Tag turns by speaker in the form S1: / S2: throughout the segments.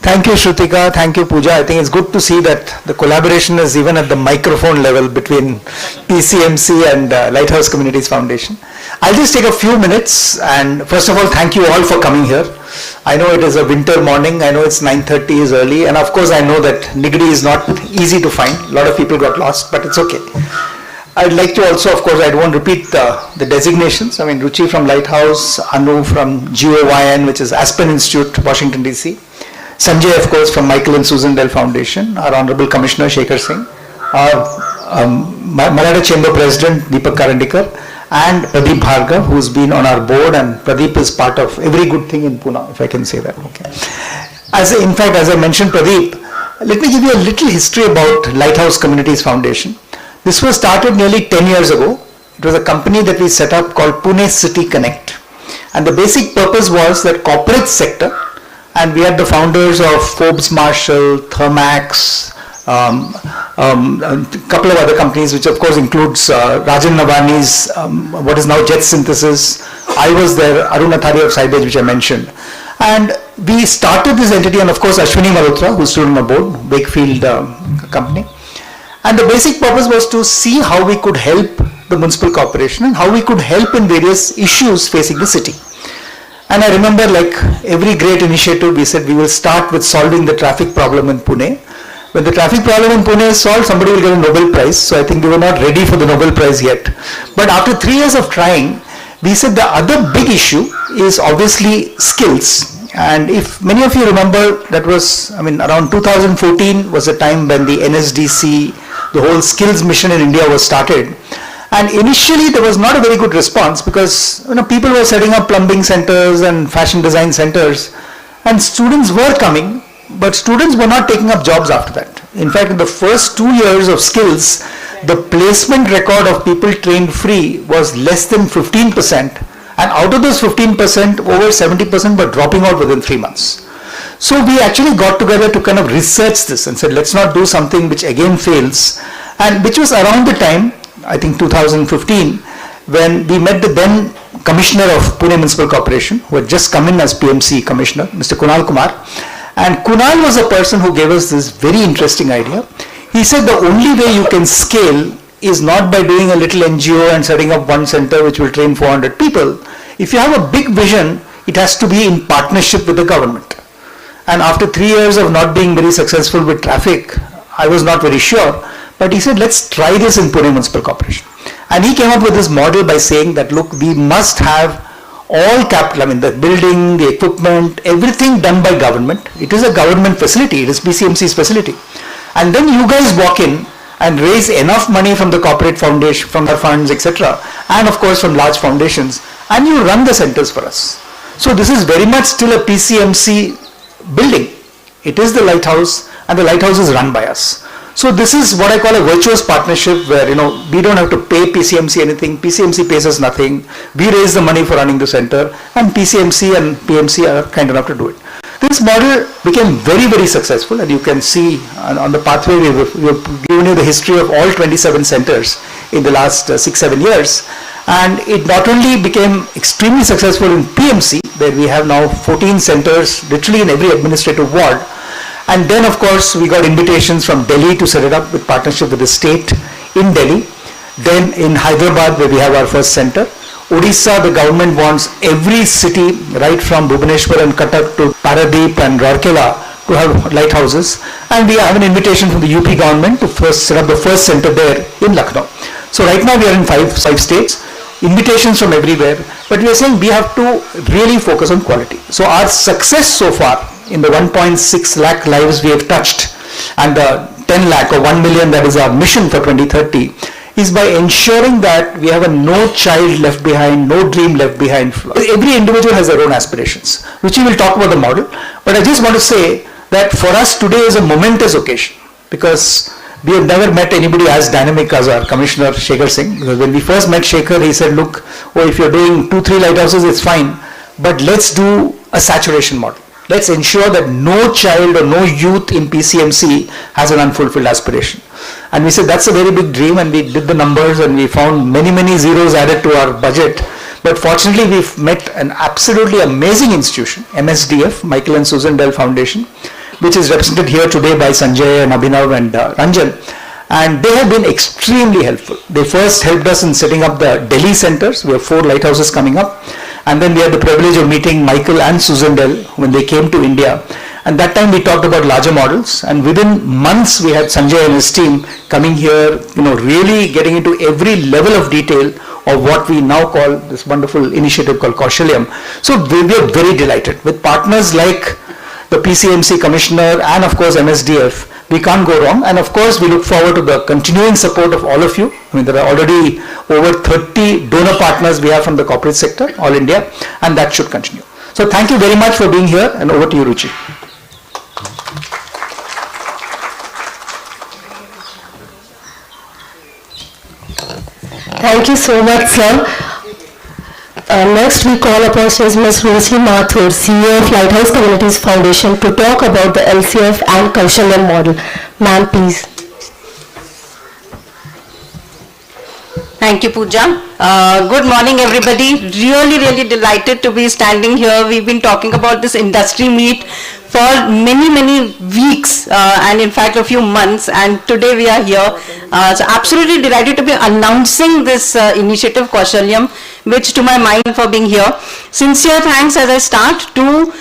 S1: Thank you, Shrutika. Thank you, Pooja. I think it's good to see that the collaboration is even at the microphone level between PCMC and Lighthouse Communities Foundation. I'll just take a few minutes, and first of all, thank you all for coming here. I know it is a winter morning. I know it's 9:30 is early, and of course I know that Nigadi is not easy to find. A lot of people got lost, but it's okay. I'd like to also, of course, I won't repeat the designations. I mean, Ruchi from Lighthouse, Anu from GOYN, which is Aspen Institute, Washington, D.C., Sanjay, of course, from Michael and Susan Dell Foundation, our Honorable Commissioner Shekhar Singh, our Maratha Chamber President Deepak Karandikar, and Pradeep Bhargav, who's been on our board, and Pradeep is part of every good thing in Pune, if I can say that. Okay. In fact, as I mentioned Pradeep, let me give you a little history about Lighthouse Communities Foundation. This was started nearly 10 years ago. It was a company that we set up called Pune City Connect. And the basic purpose was that corporate sector, and we had the founders of Forbes Marshall, Thermax, a couple of other companies, which of course includes Rajan Navani's, what is now Jet Synthesis. I was there, Arun Athari of Sybage, which I mentioned. And we started this entity, and of course Ashwini Malhotra, who stood on the board, Wakefield company. And the basic purpose was to see how we could help the municipal corporation and how we could help in various issues facing the city. And I remember, like every great initiative, we said we will start with solving the traffic problem in Pune. When the traffic problem in Pune is solved, somebody will get a Nobel Prize. So I think we were not ready for the Nobel Prize yet. But after 3 years of trying, we said the other big issue is obviously skills. And if many of you remember, that was, I mean, around 2014 was the time when the NSDC, the whole skills mission in India was started. And initially there was not a very good response because people were setting up plumbing centers and fashion design centers, and students were coming, but students were not taking up jobs after that. In fact, in the first 2 years of skills, the placement record of people trained free was less than 15%, and out of those 15%, over 70% were dropping out within 3 months. So we actually got together to kind of research this and said, let's not do something which again fails, and which was around the time, I think 2015, when we met the then Commissioner of Pune Municipal Corporation, who had just come in as PMC Commissioner, Mr. Kunal Kumar. And Kunal was a person who gave us this very interesting idea. He said the only way you can scale is not by doing a little NGO and setting up one center which will train 400 people. If you have a big vision, it has to be in partnership with the government. And after 3 years of not being very successful with traffic, I was not very sure. But he said, let's try this in Pune Municipal Corporation. And he came up with this model by saying that, look, we must have all capital, I mean the building, the equipment, everything done by government. It is a government facility, it is PCMC's facility. And then you guys walk in and raise enough money from the corporate foundation, from the funds, etc. And of course from large foundations, and you run the centers for us. So this is very much still a PCMC building. It is the lighthouse, and the lighthouse is run by us. So this is what I call a virtuous partnership where, we don't have to pay PCMC anything, PCMC pays us nothing, we raise the money for running the center, and PCMC and PMC are kind enough to do it. This model became very, very successful, and you can see on the pathway we've given you the history of all 27 centers in the last 6-7 years. And it not only became extremely successful in PMC, where we have now 14 centers literally in every administrative ward. And then of course we got invitations from Delhi to set it up with partnership with the state in Delhi. Then in Hyderabad, where we have our first center. Odisha, the government wants every city right from Bhubaneswar and Cuttack to Paradeep and Rourkela to have lighthouses. And we have an invitation from the UP government to first set up the first center there in Lucknow. So right now we are in five states, invitations from everywhere, but we are saying we have to really focus on quality. So our success so far in the 1.6 lakh lives we have touched, and the 10 lakh or 1 million that is our mission for 2030, is by ensuring that we have a no child left behind, no dream left behind. Every individual has their own aspirations, which we will talk about the model. But I just want to say that for us today is a momentous occasion, because we have never met anybody as dynamic as our Commissioner Shekhar Singh. Because when we first met Shekhar, he said, look, if you're doing 2-3 lighthouses, it's fine, but let's do a saturation model. Let's ensure that no child or no youth in PCMC has an unfulfilled aspiration. And we said that's a very big dream, and we did the numbers and we found many, many zeros added to our budget. But fortunately, we've met an absolutely amazing institution, MSDF, Michael and Susan Dell Foundation. which is represented here today by Sanjay and Abhinav and Ranjan. And they have been extremely helpful. They first helped us in setting up the Delhi centers. We have 4 lighthouses coming up. And then we had the privilege of meeting Michael and Susan Dell when they came to India. And that time we talked about larger models. And within months we had Sanjay and his team coming here, really getting into every level of detail of what we now call this wonderful initiative called Kaushalyam. So we are very delighted with partners like the PCMC Commissioner and of course MSDF. We can't go wrong, and of course we look forward to the continuing support of all of you. I mean, there are already over 30 donor partners we have from the corporate sector, all India, and that should continue. So thank you very much for being here, and over to you, Ruchi.
S2: Thank you so much, sir. Next, we call upon Ms. Ruchi Mathur, CEO of Lighthouse Communities Foundation, to talk about the LCF and Kaushalyam model. Ma'am, please.
S3: Thank you, Pooja. Good morning, everybody. Really delighted to be standing here. We've been talking about this industry meet for many weeks and in fact a few months, and today we are here. So absolutely delighted to be announcing this initiative Kaushalyam, which to my mind for being here. Sincere thanks as I start to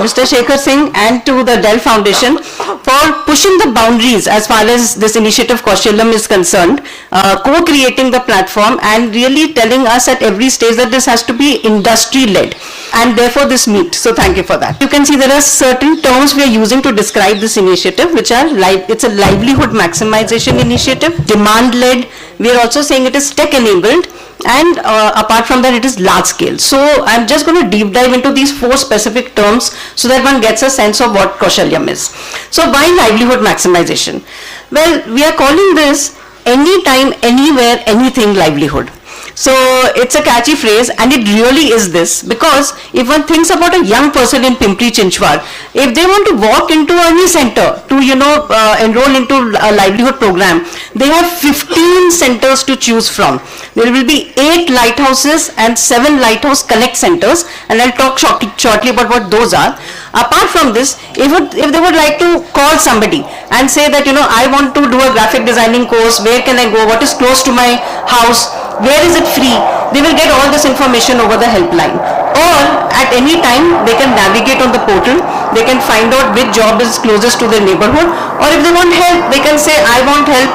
S3: Mr. Shekhar Singh and to the Dell Foundation for pushing the boundaries as far as this initiative Kaushalyam is concerned, co-creating the platform and really telling us at every stage that this has to be industry-led, and therefore this meet. So thank you for that. You can see there are certain terms we are using to describe this initiative, which are it's a livelihood maximization initiative, demand-led. We are also saying it is tech-enabled, and apart from that it is large scale. So I'm just going to deep dive into these 4 specific terms so that one gets a sense of what Kaushalyam is. So why livelihood maximization? Well, we are calling this anytime, anywhere, anything livelihood. So it's a catchy phrase, and it really is this, because if one thinks about a young person in Pimpri Chinchwad, if they want to walk into any center to enroll into a livelihood program, they have 15 centers to choose from. There will be 8 lighthouses and 7 lighthouse connect centers, and I'll talk shortly about what those are. Apart from this, if they would like to call somebody and say that I want to do a graphic designing course, where can I go, what is close to my house, where is it free, they will get all this information over the helpline. Or at any time they can navigate on the portal, they can find out which job is closest to their neighborhood, or if they want help, they can say I want help,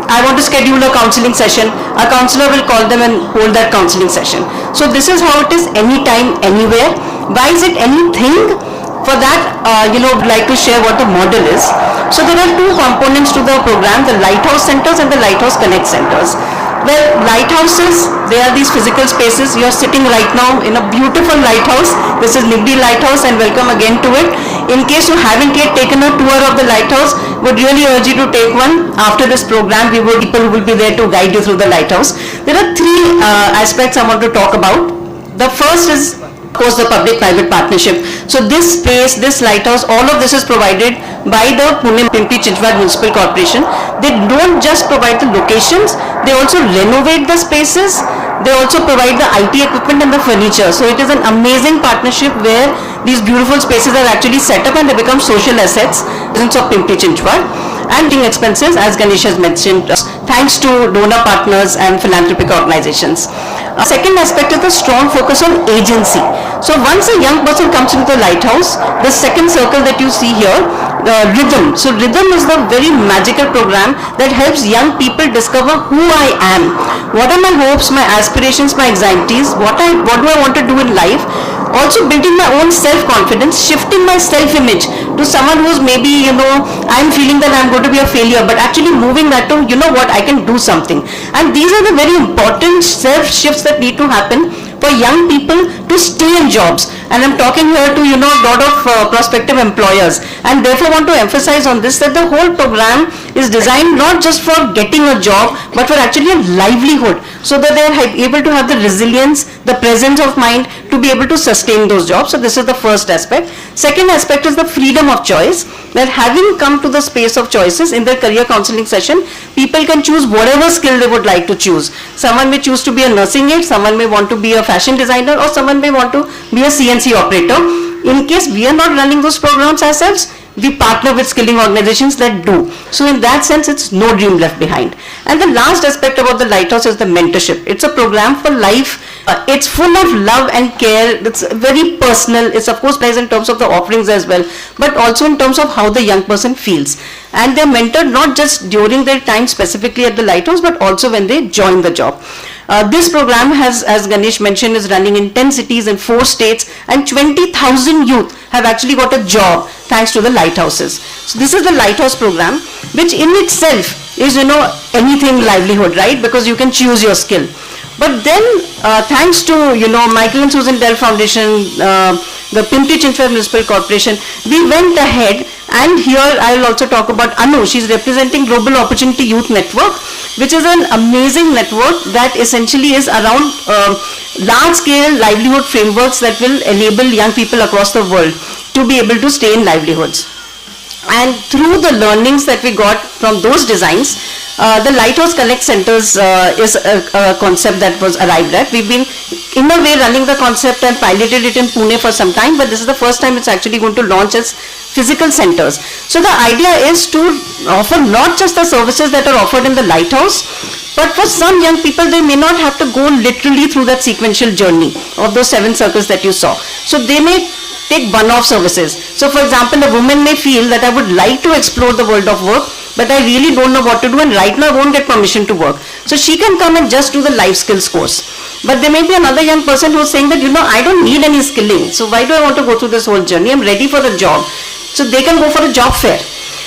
S3: I want to schedule a counseling session. A counselor will call them and hold that counseling session. So this is how it is, anytime, anywhere. Why is it anything? For that, I'd like to share what the model is. So there are 2 components to the program, the Lighthouse Centers and the Lighthouse Connect Centers. Well, lighthouses, they are these physical spaces. You are sitting right now in a beautiful lighthouse. This is Nigdi Lighthouse, and welcome again to it. In case you haven't yet taken a tour of the lighthouse, would really urge you to take one. After this program, people will be there to guide you through the lighthouse. There are 3 aspects I want to talk about. The first is, of course, the public-private partnership. So this space, this lighthouse, all of this is provided by the Pune Pimpri Chinchwad Municipal Corporation. They don't just provide the locations, they also renovate the spaces, they also provide the IT equipment and the furniture. So it is an amazing partnership where these beautiful spaces are actually set up and they become social assets of Pimpri Chinchwad. And expenses, as Ganesh has mentioned, thanks to donor partners and philanthropic organizations. Second aspect is the strong focus on agency. So once a young person comes into the lighthouse, the second circle that you see here, Rhythm. So Rhythm is the very magical program that helps young people discover who I am. What are my hopes, my aspirations, my anxieties, what do I want to do in life. Also building my own self-confidence, shifting my self-image to someone who's maybe, I'm feeling that I'm going to be a failure, but actually moving that to, what, I can do something. And these are the very important self-shifts that need to happen for young people to stay in jobs. And I'm talking here to, a lot of prospective employers, and therefore want to emphasize on this, that the whole program is designed not just for getting a job, but for actually a livelihood, so that they are able to have the resilience, the presence of mind to be able to sustain those jobs. So this is the first aspect. Second aspect is the freedom of choice, that having come to the space of choices in their career counseling session, people can choose whatever skill they would like to choose. Someone may choose to be a nursing aide, someone may want to be a fashion designer, or someone may want to be a CNC operator. In case we are not running those programs ourselves, we partner with skilling organizations that do. So in that sense, it's no dream left behind. And the last aspect about the Lighthouse is the mentorship. It's a program for life. It's full of love and care. It's very personal. It's of course nice in terms of the offerings as well, but also in terms of how the young person feels. And they're mentored not just during their time specifically at the Lighthouse, but also when they join the job. This program has, as Ganesh mentioned, is running in 10 cities in 4 states, and 20,000 youth have actually got a job thanks to the Lighthouses. So this is the Lighthouse program, which in itself is, anything livelihood, right? Because you can choose your skill. But then, thanks to, Michael and Susan Dell Foundation, the Pimpri-Chinchwad Municipal Corporation, we went ahead, and here I will also talk about Anu. She's representing Global Opportunity Youth Network, which is an amazing network that essentially is around large-scale livelihood frameworks that will enable young people across the world to be able to stay in livelihoods. And through the learnings that we got from those designs, the Lighthouse Connect Centers is a concept that was arrived at. We've been, in a way, running the concept and piloted it in Pune for some time, but this is the first time it's actually going to launch as physical centers. So the idea is to offer not just the services that are offered in the Lighthouse, but for some young people, they may not have to go literally through that sequential journey of those 7 circles that you saw. So they may take one-off services. So for example, a woman may feel that I would like to explore the world of work, but I really don't know what to do, and right now I won't get permission to work. So she can come and just do the life skills course. But there may be another young person who's saying that, I don't need any skilling. So why do I want to go through this whole journey? I'm ready for the job. So they can go for a job fair.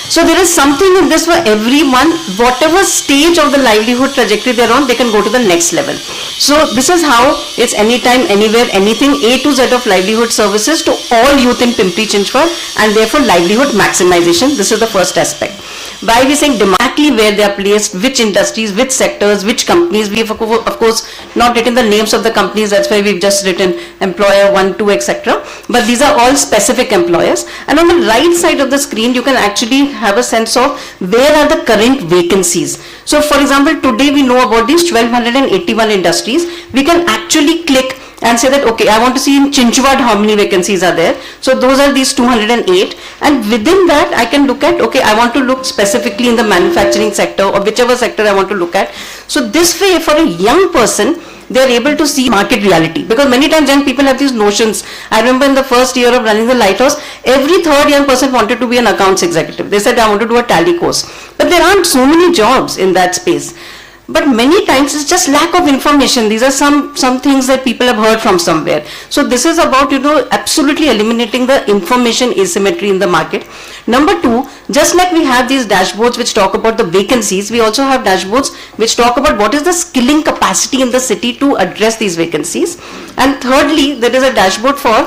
S3: So there is something in this for everyone. Whatever stage of the livelihood trajectory they're on, they can go to the next level. So this is how it's anytime, anywhere, anything, A to Z of livelihood services to all youth in Pimpri-Chinchwad, and therefore livelihood maximization. This is the first aspect. By we saying exactly where they are placed, which industries, which sectors, which companies. We have of course not written the names of the companies, that's why we've just written employer 1, 2, etc. But these are all specific employers. And on the right side of the screen, you can actually have a sense of where are the current vacancies. So for example, today we know about these 1281 industries. We can actually click and say that, okay, I want to see in Chinchwad how many vacancies are there. So those are these 208, and within that I can look at, okay, I want to look specifically in the manufacturing sector or whichever sector I want to look at. So this way, for a young person, they are able to see market reality, because many times young people have these notions. I remember in the first year of running the Lighthouse, every third young person wanted to be an accounts executive. They said, I want to do a tally course, but there aren't so many jobs in that space. But many times it's just lack of information. These are some things that people have heard from somewhere. So this is about, absolutely eliminating the information asymmetry in the market. Number 2, just like we have these dashboards which talk about the vacancies, we also have dashboards which talk about what is the skilling capacity in the city to address these vacancies. And thirdly, there is a dashboard for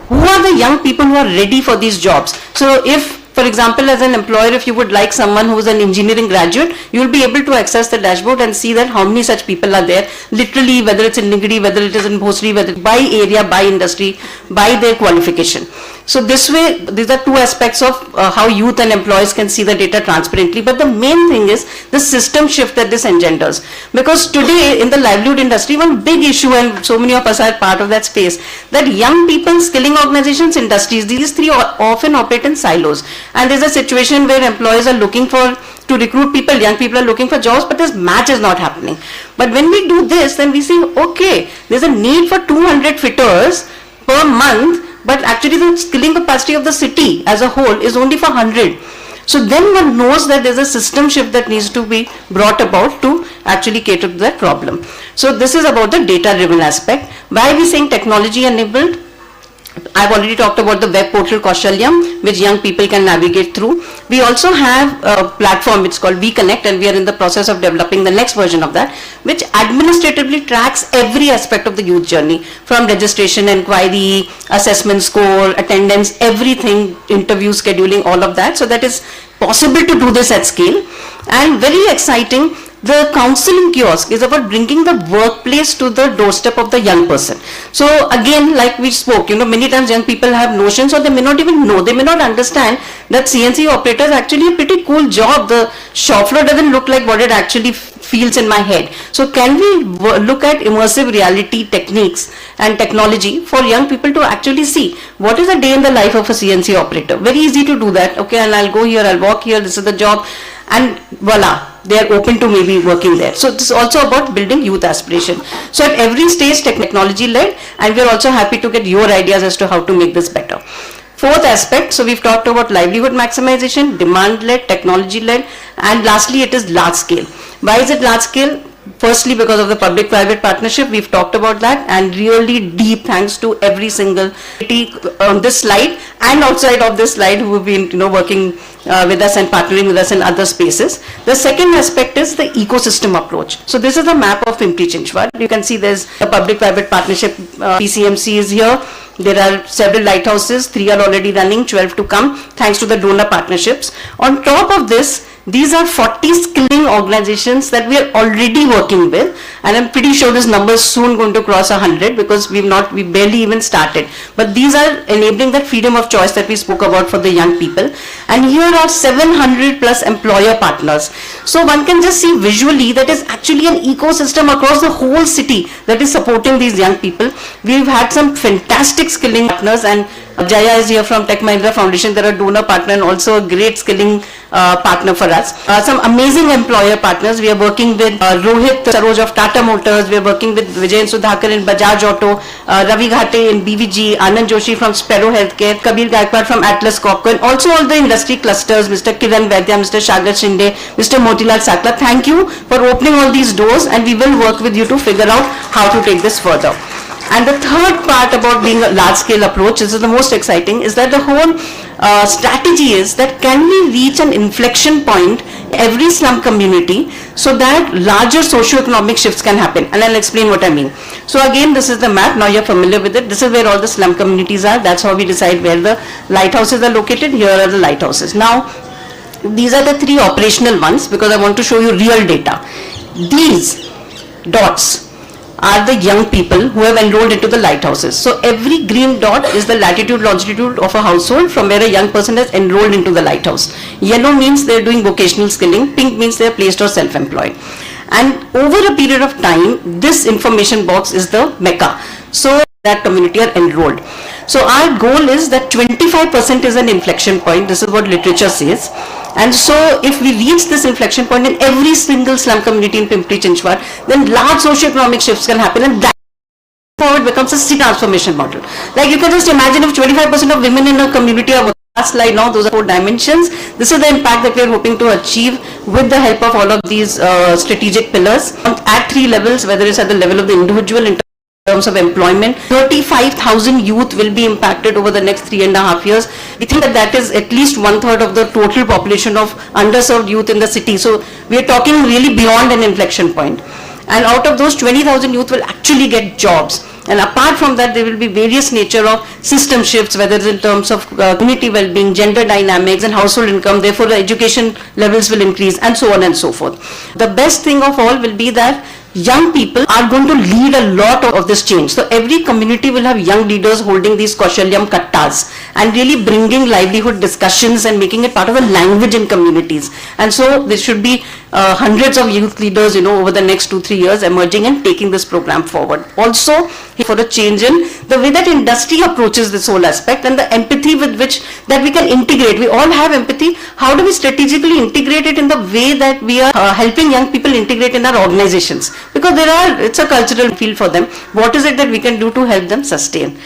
S3: who are the young people who are ready for these jobs. So if, for example, as an employer, if you would like someone who is an engineering graduate, you will be able to access the dashboard and see that how many such people are there, literally, whether it's in Nigri, whether it is in Bhosri, whether by area, by industry, by their qualification. So this way, these are 2 aspects of how youth and employees can see the data transparently. But the main thing is the system shift that this engenders. Because today in the livelihood industry, one big issue, and so many of us are part of that space, that young people, skilling organizations, industries, these 3 often operate in silos. And there's a situation where employers are looking to recruit people, young people are looking for jobs, but this match is not happening. But when we do this, then we see, okay, there's a need for 200 fitters per month, but actually the skilling capacity of the city as a whole is only for 100. So then one knows that there's a system shift that needs to be brought about to actually cater to that problem. So this is about the data-driven aspect. Why are we saying technology-enabled? I've already talked about the web portal Kaushalyam, which young people can navigate through. We also have a platform which is called WeConnect, and we are in the process of developing the next version of that, which administratively tracks every aspect of the youth journey, from registration, inquiry, assessment score, attendance, everything, interview scheduling, all of that. So that is possible to do this at scale. And very exciting, The counseling kiosk is about bringing the workplace to the doorstep of the young person. So again, like we spoke, many times young people have notions or they may not even know, they may not understand that CNC operator is actually a pretty cool job. The shop floor doesn't look like what it actually feels in my head. So can we look at immersive reality techniques and technology for young people to actually see what is a day in the life of a CNC operator? Very easy to do that. Okay, and I'll go here, I'll walk here, this is the job, and voila, they are open to maybe working there. So this is also about building youth aspiration. So at every stage, technology led, and we're also happy to get your ideas as to how to make this better. Fourth aspect, so we've talked about livelihood maximization, demand led, technology led, and lastly it is large scale. Why is it large scale? Firstly, because of the public-private partnership, we've talked about that, and really deep thanks to every single entity on this slide and outside of this slide who have been working with us and partnering with us in other spaces. The second aspect is the ecosystem approach. So this is a map of Pimpri-Chinchwad. You can see there's a public-private partnership, PCMC is here. There are several lighthouses, 3 are already running, 12 to come, thanks to the donor partnerships. On top of this, these are 40 skilling organizations that we are already working with, and I'm pretty sure this number is soon going to cross 100 because we barely even started. But these are enabling that freedom of choice that we spoke about for the young people. And here are 700 plus employer partners. So one can just see visually that is actually an ecosystem across the whole city that is supporting these young people. We've had some fantastic skilling partners, and Jaya is here from Tech Mahindra Foundation. They're a donor partner and also a great skilling partner for us. Some amazing employer partners. We are working with Rohit Saroj of Tata Motors. We are working with Vijay Sudhakar in Bajaj Auto, Ravi Ghate in BVG, Anand Joshi from Sparrow Healthcare, Kabir Gaikwad from Atlas Copco, and also all the industry clusters, Mr. Kiran Vaidya, Mr. Shagar Shinde, Mr. Motilal Sakla. Thank you for opening all these doors, and we will work with you to figure out how to take this further. And the third part about being a large-scale approach, this is the most exciting, is that the whole strategy is that can we reach an inflection point in every slum community so that larger socio-economic shifts can happen. And I'll explain what I mean. So again, this is the map. Now you're familiar with it. This is where all the slum communities are. That's how we decide where the lighthouses are located. Here are the lighthouses. Now, these are the 3 operational ones because I want to show you real data. These dots are the young people who have enrolled into the lighthouses. So every green dot is the latitude, longitude of a household from where a young person has enrolled into the lighthouse. Yellow means they're doing vocational skilling, pink means they're placed or self-employed. And over a period of time, this information box is the mecca. So that community are enrolled. So our goal is that 25% is an inflection point. This is what literature says. And so if we reach this inflection point in every single slum community in Pimpri-Chinchwad, then large socio-economic shifts can happen, and that forward becomes a city transformation model. Like you can just imagine if 25% of women in a community are last slide now, those are 4 dimensions. This is the impact that we are hoping to achieve with the help of all of these strategic pillars at 3 levels, whether it's at the level of the individual, in terms of employment. 35,000 youth will be impacted over the next 3.5 years. We think that that is at least 1/3 of the total population of underserved youth in the city. So we are talking really beyond an inflection point. And out of those, 20,000 youth will actually get jobs. And apart from that, there will be various nature of system shifts, whether it's in terms of community well-being, gender dynamics, and household income. Therefore, the education levels will increase, and so on and so forth. The best thing of all will be that young people are going to lead a lot of this change. So every community will have young leaders holding these Kaushalyam kattas and really bringing livelihood discussions and making it part of the language in communities. And so there should be hundreds of youth leaders, over the next 2-3 years emerging and taking this program forward. Also, for a change in the way that industry approaches this whole aspect and the empathy with which that we can integrate. We all have empathy. How do we strategically integrate it in the way that we are helping young people integrate in our organizations? Because it's a cultural field for them. What is it that we can do to help them sustain?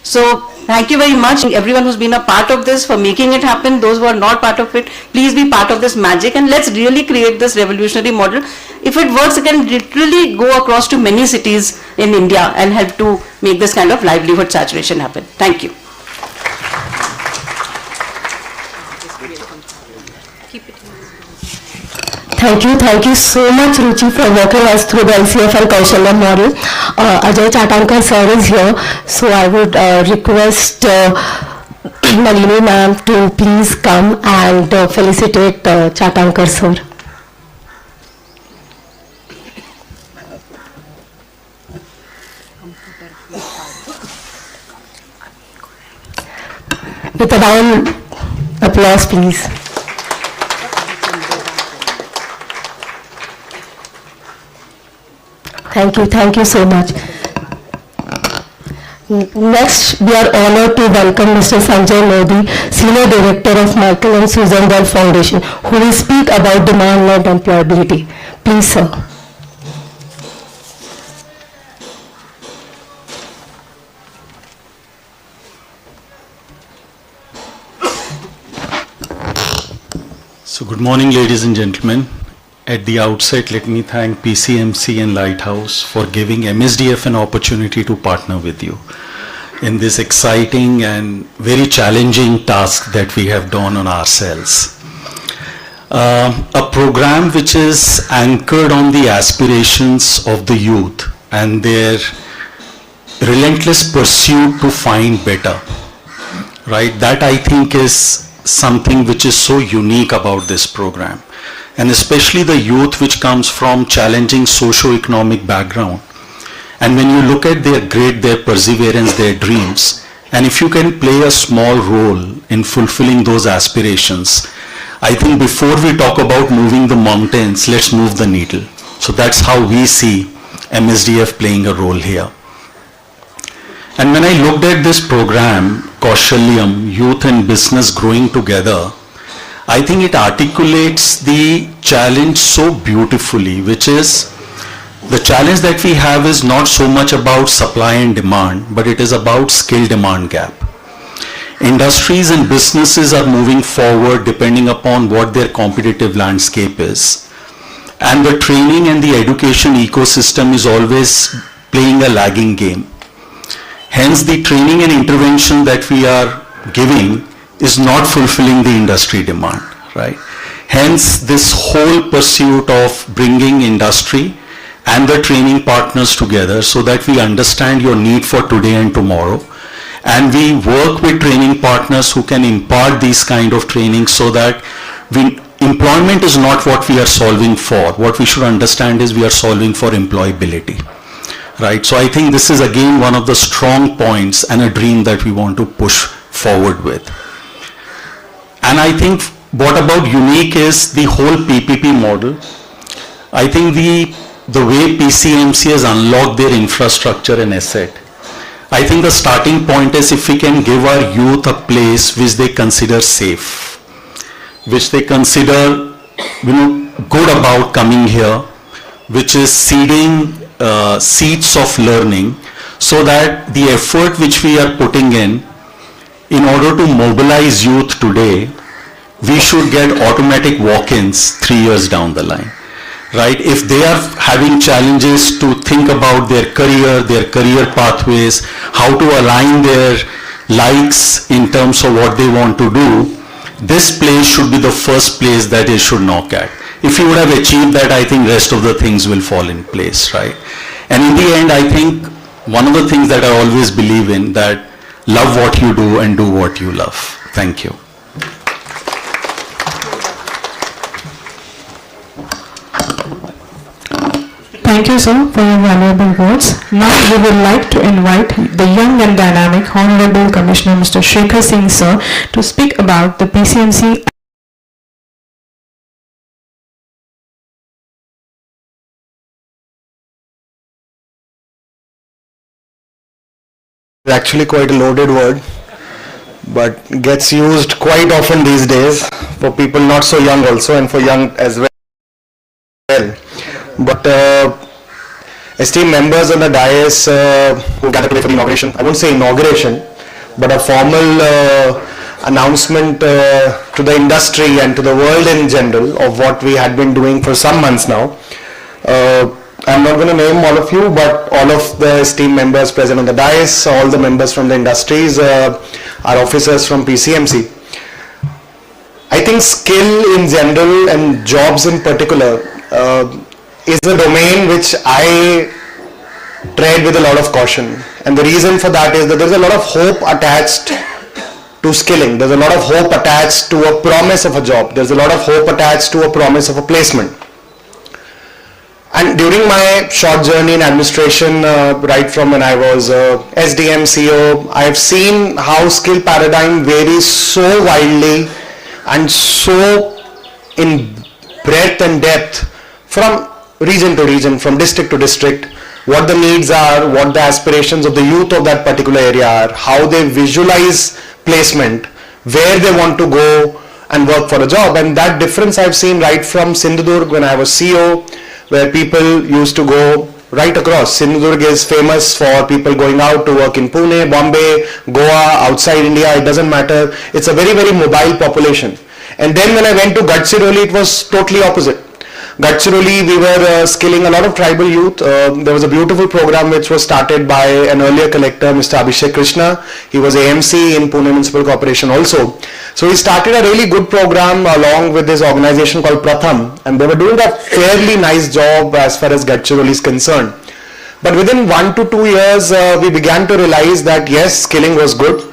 S3: So thank you very much everyone who's been a part of this for making it happen. Those who are not part of it, please be part of this magic, and let's really create this revolutionary model. If it works, it can literally go across to many cities in India and help to make this kind of livelihood saturation happen. Thank you.
S2: Thank you so much, Ruchi, for walking us through the LCF and Kaushalyam model. Ajay Chatankar sir is here, so I would request Nalini ma'am to please come and felicitate Chatankar sir. With a round applause, please. Thank you so much. Next, we are honored to welcome Mr. Sanjay Modi, Senior Director of Michael and Susan Bell Foundation, who will speak about demand-led employability. Please, sir.
S4: So good morning, ladies and gentlemen. At the outset, let me thank PCMC and Lighthouse for giving MSDF an opportunity to partner with you in this exciting and very challenging task that we have done on ourselves. A program which is anchored on the aspirations of the youth and their relentless pursuit to find better, right? That I think is something which is so unique about this program. And especially the youth which comes from challenging socio-economic background. And when you look at their grit, their perseverance, their dreams, and if you can play a small role in fulfilling those aspirations, I think before we talk about moving the mountains, let's move the needle. So that's how we see MSDF playing a role here. And when I looked at this program, Kaushalyam, Youth and Business Growing Together, I think it articulates the challenge so beautifully, which is the challenge that we have is not so much about supply and demand, but it is about skill-demand gap. Industries and businesses are moving forward depending upon what their competitive landscape is. And the training and the education ecosystem is always playing a lagging game. Hence, the training and intervention that we are giving is not fulfilling the industry demand, right? Hence, this whole pursuit of bringing industry and the training partners together so that we understand your need for today and tomorrow. And we work with training partners who can impart these kind of training so that employment is not what we are solving for. What we should understand is we are solving for employability, right? So I think this is again one of the strong points and a dream that we want to push forward with. And I think what about unique is the whole PPP model. I think the way PCMC has unlocked their infrastructure and asset, I think the starting point is if we can give our youth a place which they consider safe, which they consider, good about coming here, which is seeding seeds of learning, so that the effort which we are putting in order to mobilize youth today, we should get automatic walk-ins 3 years down the line, right? If they are having challenges to think about their career pathways, how to align their likes in terms of what they want to do, this place should be the first place that they should knock at. If you would have achieved that, I think rest of the things will fall in place, right? And in the end, I think one of the things that I always believe in, that love what you do and do what you love. Thank you.
S5: Thank you, sir, for your valuable words. Now we would like to invite the young and dynamic Honorable Commissioner Mr. Shekhar Singh, sir, to speak about the PCMC.
S6: Actually quite a loaded word, but gets used quite often these days for people not so young also, and for young as well. But esteemed members on the dais who gathered today for the inauguration, I won't say inauguration, but a formal announcement to the industry and to the world in general of what we had been doing for some months now. I'm not going to name all of you, but all of the esteemed members present on the dais, all the members from the industries, our officers from PCMC. I think skill in general and jobs in particular is a domain which I tread with a lot of caution. And the reason for that is that there's a lot of hope attached to skilling. There's a lot of hope attached to a promise of a job. There's a lot of hope attached to a promise of a placement. And during my short journey in administration, right from when I was SDM, CEO, I have seen how skill paradigm varies so widely and so in breadth and depth from region to region, from district to district, what the needs are, what the aspirations of the youth of that particular area are, how they visualize placement, where they want to go and work for a job. And that difference I've seen right from Sindhudurg when I was CEO, where people used to go right across. Sindhudurg is famous for people going out to work in Pune, Bombay, Goa, outside India, it doesn't matter. It's a very, very mobile population. And then when I went to Gadchiroli, it was totally opposite. Gadchiroli, we were skilling a lot of tribal youth. There was a beautiful program which was started by an earlier collector, Mr. Abhishek Krishna. He was AMC in Pune Municipal Corporation also. So he started a really good program along with this organization called Pratham, and they were doing a fairly nice job as far as Gadchiroli is concerned. But within 1 to 2 years, we began to realize that yes, skilling was good.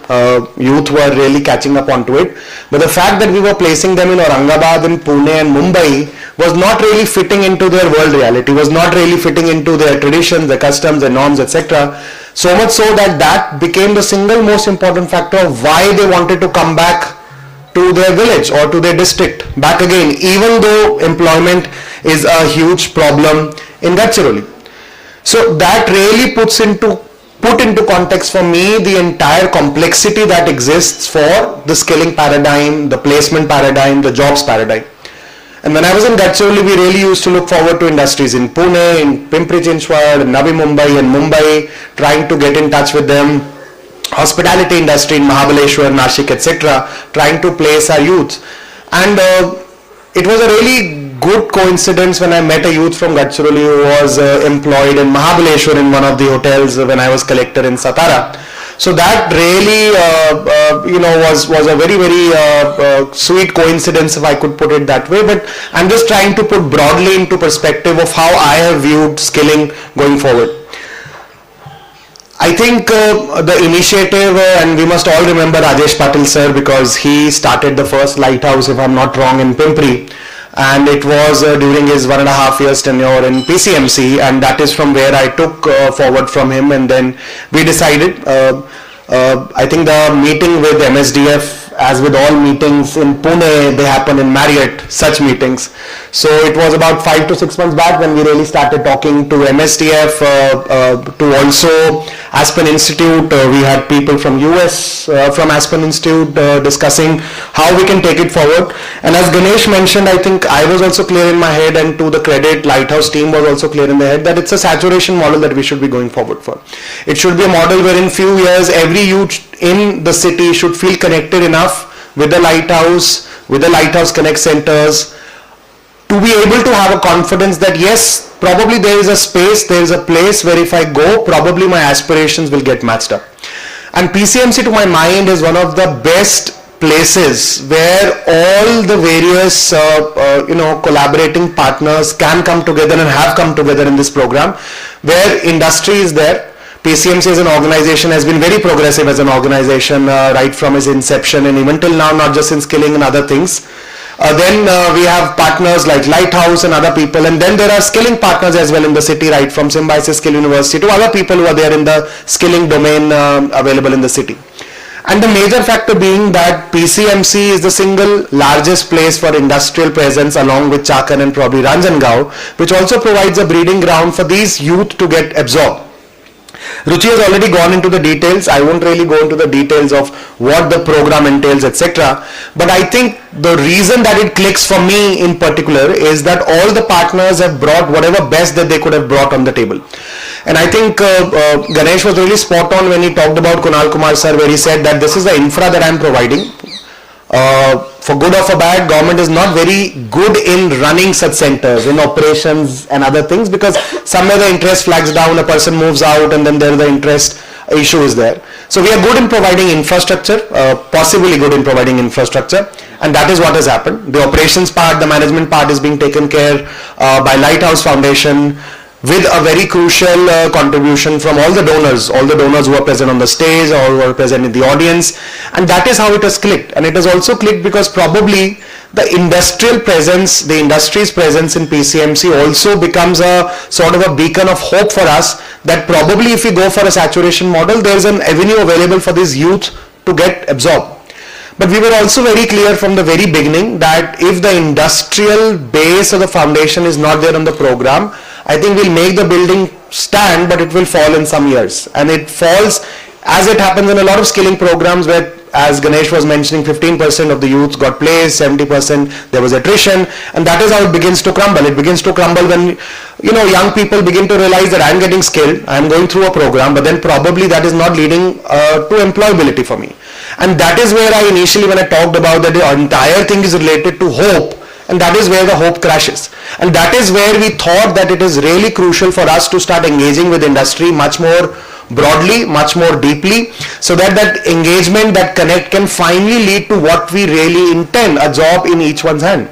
S6: Youth were really catching up onto it. But the fact that we were placing them in Aurangabad, in Pune and Mumbai was not really fitting into their world reality, was not really fitting into their traditions, their customs, their norms, etc. So much so that that became the single most important factor of why they wanted to come back to their village or to their district back again, even though employment is a huge problem in Gadchiroli. So that really put into context for me the entire complexity that exists for the skilling paradigm, the placement paradigm, the jobs paradigm. And when I was in Gadchiroli, we really used to look forward to industries in Pune, in Pimpri Chinchwad, Navi Mumbai and Mumbai, trying to get in touch with them. Hospitality industry in Mahabaleshwar, Nashik, etc., trying to place our youth. And it was a really good coincidence when I met a youth from Gadchiroli who was employed in Mahabaleshwar in one of the hotels when I was collector in Satara. So that really, was a very, very sweet coincidence, if I could put it that way. But I'm just trying to put broadly into perspective of how I have viewed skilling going forward. I think the initiative, and we must all remember Rajesh Patil sir, because he started the first lighthouse, if I'm not wrong, in Pimpri. And it was during his 1.5 years tenure in PCMC, and that is from where I took forward from him. And then we decided, I think the meeting with MSDF, as with all meetings in Pune, they happen in Marriott, such meetings. So it was about 5 to 6 months back when we really started talking to MSDF, to also Aspen Institute. We had people from US, from Aspen Institute discussing how we can take it forward. And as Ganesh mentioned, I think I was also clear in my head, and to the credit, Lighthouse team was also clear in their head, that it's a saturation model that we should be going forward for. It should be a model where in few years, every youth in the city should feel connected enough with the Lighthouse Connect centers, to be able to have a confidence that yes, probably there is a space, there is a place where if I go, probably my aspirations will get matched up. And PCMC, to my mind, is one of the best places where all the various collaborating partners can come together and have come together in this program, where industry is there. PCMC as an organization has been very progressive as an organization right from its inception, and even till now, not just in skilling and other things. Then we have partners like Lighthouse and other people, and then there are skilling partners as well in the city, right from Symbiosis Skill University to other people who are there in the skilling domain available in the city. And the major factor being that PCMC is the single largest place for industrial presence, along with Chakan and probably Ranjangaon, which also provides a breeding ground for these youth to get absorbed. Ruchi has already gone into the details. I won't really go into the details of what the program entails, etc. But I think the reason that it clicks for me in particular is that all the partners have brought whatever best that they could have brought on the table. And I think Ganesh was really spot on when he talked about Kunal Kumar sir, where he said that this is the infra that I'm providing. For good or for bad, government is not very good in running such centers, in operations and other things, because somewhere the interest flags down, a person moves out, and then there the interest issue is there. So we are good in providing infrastructure, possibly good in providing infrastructure, and that is what has happened. The operations part, the management part is being taken care by Lighthouse Foundation, with a very crucial contribution from all the donors who are present on the stage or who are present in the audience. And that is how it has clicked. And it has also clicked because probably the industrial presence, the industry's presence in PCMC also becomes a sort of a beacon of hope for us, that probably if we go for a saturation model, there is an avenue available for this youth to get absorbed. But we were also very clear from the very beginning that if the industrial base of the foundation is not there on the program, I think we'll make the building stand, but it will fall in some years. And it falls, as it happens in a lot of skilling programs where, as Ganesh was mentioning, 15% of the youth got placed, 70% there was attrition, and that is how it begins to crumble. It begins to crumble when, young people begin to realize that I'm getting skilled, I'm going through a program, but then probably that is not leading to employability for me. And that is where I initially, when I talked about that the entire thing is related to hope, and that is where the hope crashes. And that is where we thought that it is really crucial for us to start engaging with industry much more broadly, much more deeply, so that that engagement, that connect can finally lead to what we really intend, a job in each one's hand.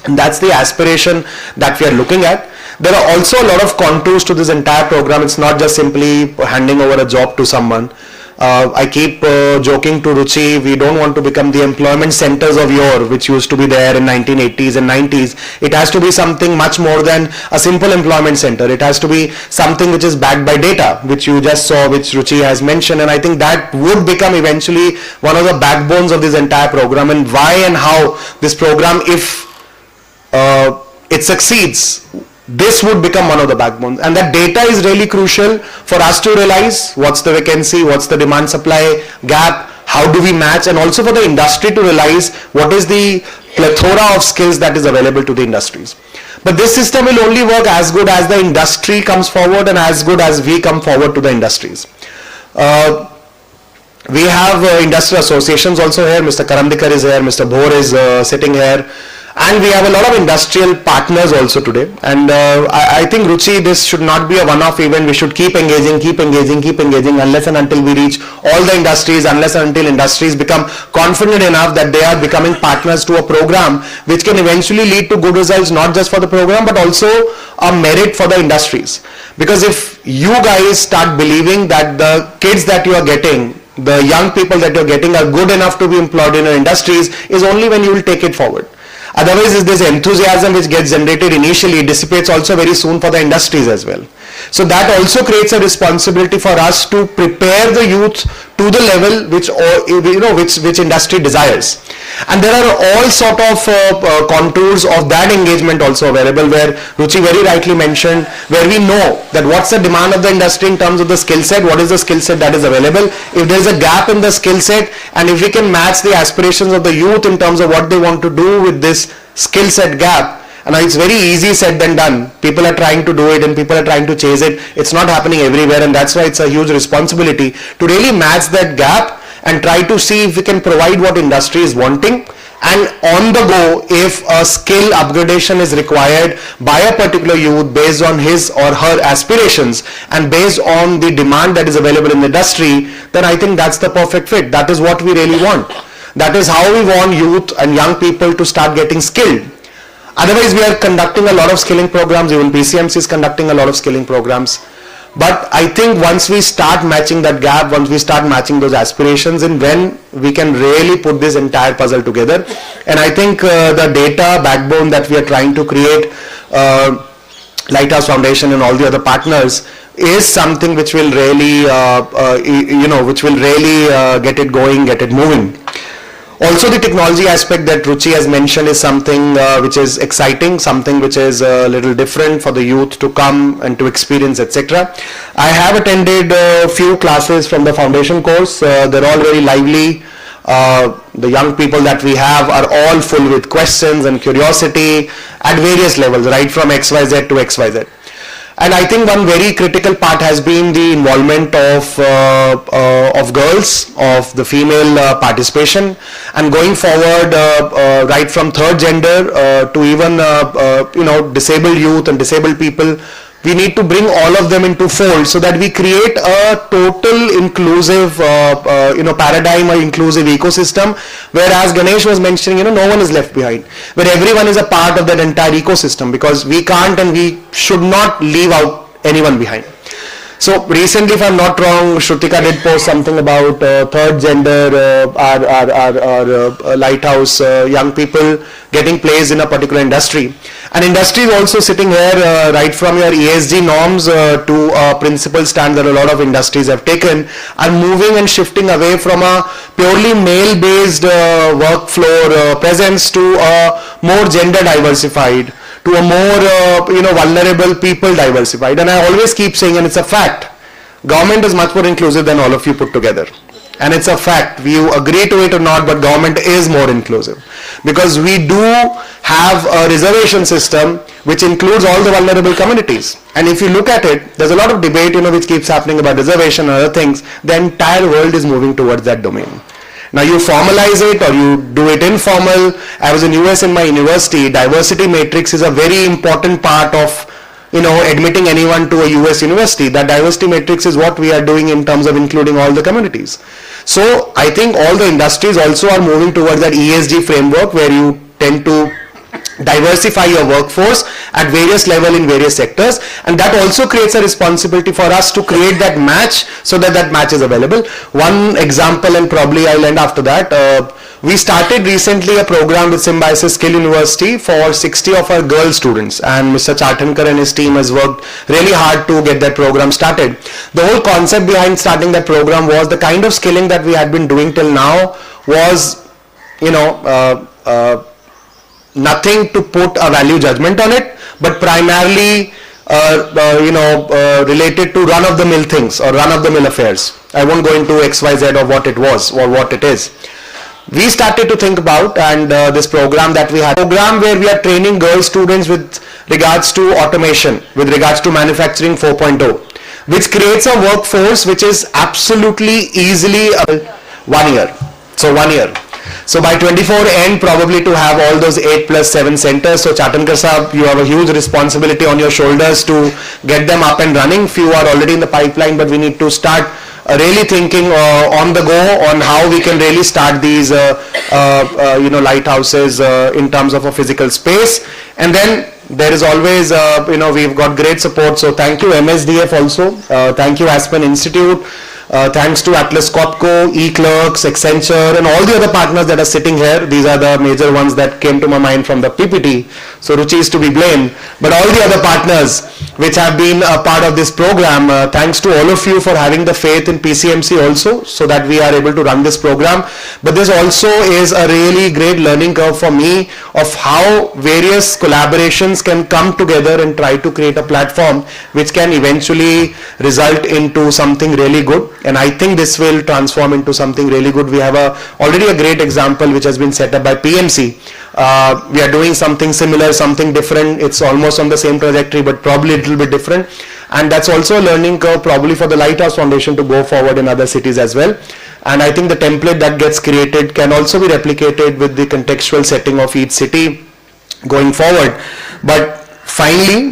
S6: And that's the aspiration that we are looking at. There are also a lot of contours to this entire program. It's not just simply handing over a job to someone. I keep joking to Ruchi, we don't want to become the employment centers of yore, which used to be there in 1980s and 90s. It has to be something much more than a simple employment center. It has to be something which is backed by data, which you just saw, which Ruchi has mentioned, and I think that would become eventually one of the backbones of this entire program. And why and how this program, if it succeeds, this would become one of the backbones. And that data is really crucial for us to realize what's the vacancy, what's the demand supply gap, how do we match, and also for the industry to realize what is the plethora of skills that is available to the industries. But this system will only work as good as the industry comes forward and as good as we come forward to the industries. We have industrial associations also here. Mr. Karandikar is here, Mr. Bhor is sitting here. And we have a lot of industrial partners also today. And I think, Ruchi, this should not be a one-off event. We should keep engaging unless and until we reach all the industries, unless and until industries become confident enough that they are becoming partners to a program which can eventually lead to good results, not just for the program, but also a merit for the industries. Because if you guys start believing that the kids that you are getting, the young people that you're getting are good enough to be employed in your industries, is only when you will take it forward. Otherwise, this enthusiasm which gets generated initially dissipates also very soon for the industries as well. So that also creates a responsibility for us to prepare the youth to the level which industry desires. And there are all sort of contours of that engagement also available, where Ruchi very rightly mentioned, where we know that what's the demand of the industry in terms of the skill set, what is the skill set that is available, if there is a gap in the skill set, and if we can match the aspirations of the youth in terms of what they want to do with this skill set gap. And it's very easy said than done. People are trying to do it and people are trying to chase it. It's not happening everywhere, and that's why it's a huge responsibility to really match that gap and try to see if we can provide what industry is wanting. And on the go, if a skill upgradation is required by a particular youth based on his or her aspirations and based on the demand that is available in the industry, then I think that's the perfect fit. That is what we really want. That is how we want youth and young people to start getting skilled. Otherwise, we are conducting a lot of skilling programs, even PCMC is conducting a lot of skilling programs. But I think once we start matching that gap, once we start matching those aspirations, and when we can really put this entire puzzle together. And I think the data backbone that we are trying to create, Lighthouse Foundation and all the other partners, is something which will really, get it going, get it moving. Also, the technology aspect that Ruchi has mentioned is something which is exciting, something which is a little different for the youth to come and to experience, etc. I have attended a few classes from the foundation course. They're all very lively. The young people that we have are all full with questions and curiosity at various levels, right from XYZ to XYZ. And I think one very critical part has been the involvement of girls, of the female participation, and going forward, right from third gender to even disabled youth and disabled people. We need to bring all of them into fold so that we create a total inclusive paradigm or inclusive ecosystem, whereas Ganesh was mentioning, no one is left behind, where everyone is a part of that entire ecosystem, because we can't and we should not leave out anyone behind. So recently, if I'm not wrong, Shrutika did post something about third gender, our lighthouse young people getting placed in a particular industry. And industry is also sitting here right from your ESG norms to principal stand that a lot of industries have taken, are moving and shifting away from a purely male-based work floor presence to a more gender diversified, to a more vulnerable people diversified. And I always keep saying, and it's a fact, government is much more inclusive than all of you put together. And it's a fact, you agree to it or not, but government is more inclusive. Because we do have a reservation system which includes all the vulnerable communities. And if you look at it, there's a lot of debate, which keeps happening about reservation and other things. The entire world is moving towards that domain. Now you formalize it or you do it informal. I was in US in my university. Diversity matrix is a very important part of admitting anyone to a US university. That diversity matrix is what we are doing in terms of including all the communities. So I think all the industries also are moving towards that ESG framework where you tend to diversify your workforce at various level in various sectors, and that also creates a responsibility for us to create that match so that that match is available. One example, and probably I'll end after that, we started recently a program with Symbiosis Skill University for 60 of our girl students, and Mr. Chatankar and his team has worked really hard to get that program started. The whole concept behind starting that program was the kind of skilling that we had been doing till now was nothing to put a value judgment on it, but primarily related to run-of-the-mill things or run-of-the-mill affairs. I won't go into XYZ of what it was or what it is. We started to think about, and this program that we had, program where we are training girl students with regards to automation, with regards to manufacturing 4.0, which creates a workforce which is absolutely easily 1 year. So 1 year. So by 24 end, probably to have all those 8+7 centers. So Chatankar Sahab, you have a huge responsibility on your shoulders to get them up and running. Few are already in the pipeline, but we need to start really thinking on the go on how we can really start these lighthouses in terms of a physical space. And then there is always we've got great support. So thank you MSDF also. Thank you Aspen Institute. Thanks to Atlas Copco, eClerks, Accenture, and all the other partners that are sitting here. These are the major ones that came to my mind from the PPT. So Ruchi is to be blamed. But all the other partners which have been a part of this program, thanks to all of you for having the faith in PCMC also, so that we are able to run this program. But this also is a really great learning curve for me of how various collaborations can come together and try to create a platform which can eventually result into something really good. And I think this will transform into something really good. We have already a great example which has been set up by PMC. We are doing something similar, something different. It's almost on the same trajectory, but probably a little bit different. And that's also a learning curve probably for the Lighthouse Foundation to go forward in other cities as well. And I think the template that gets created can also be replicated with the contextual setting of each city going forward. But finally,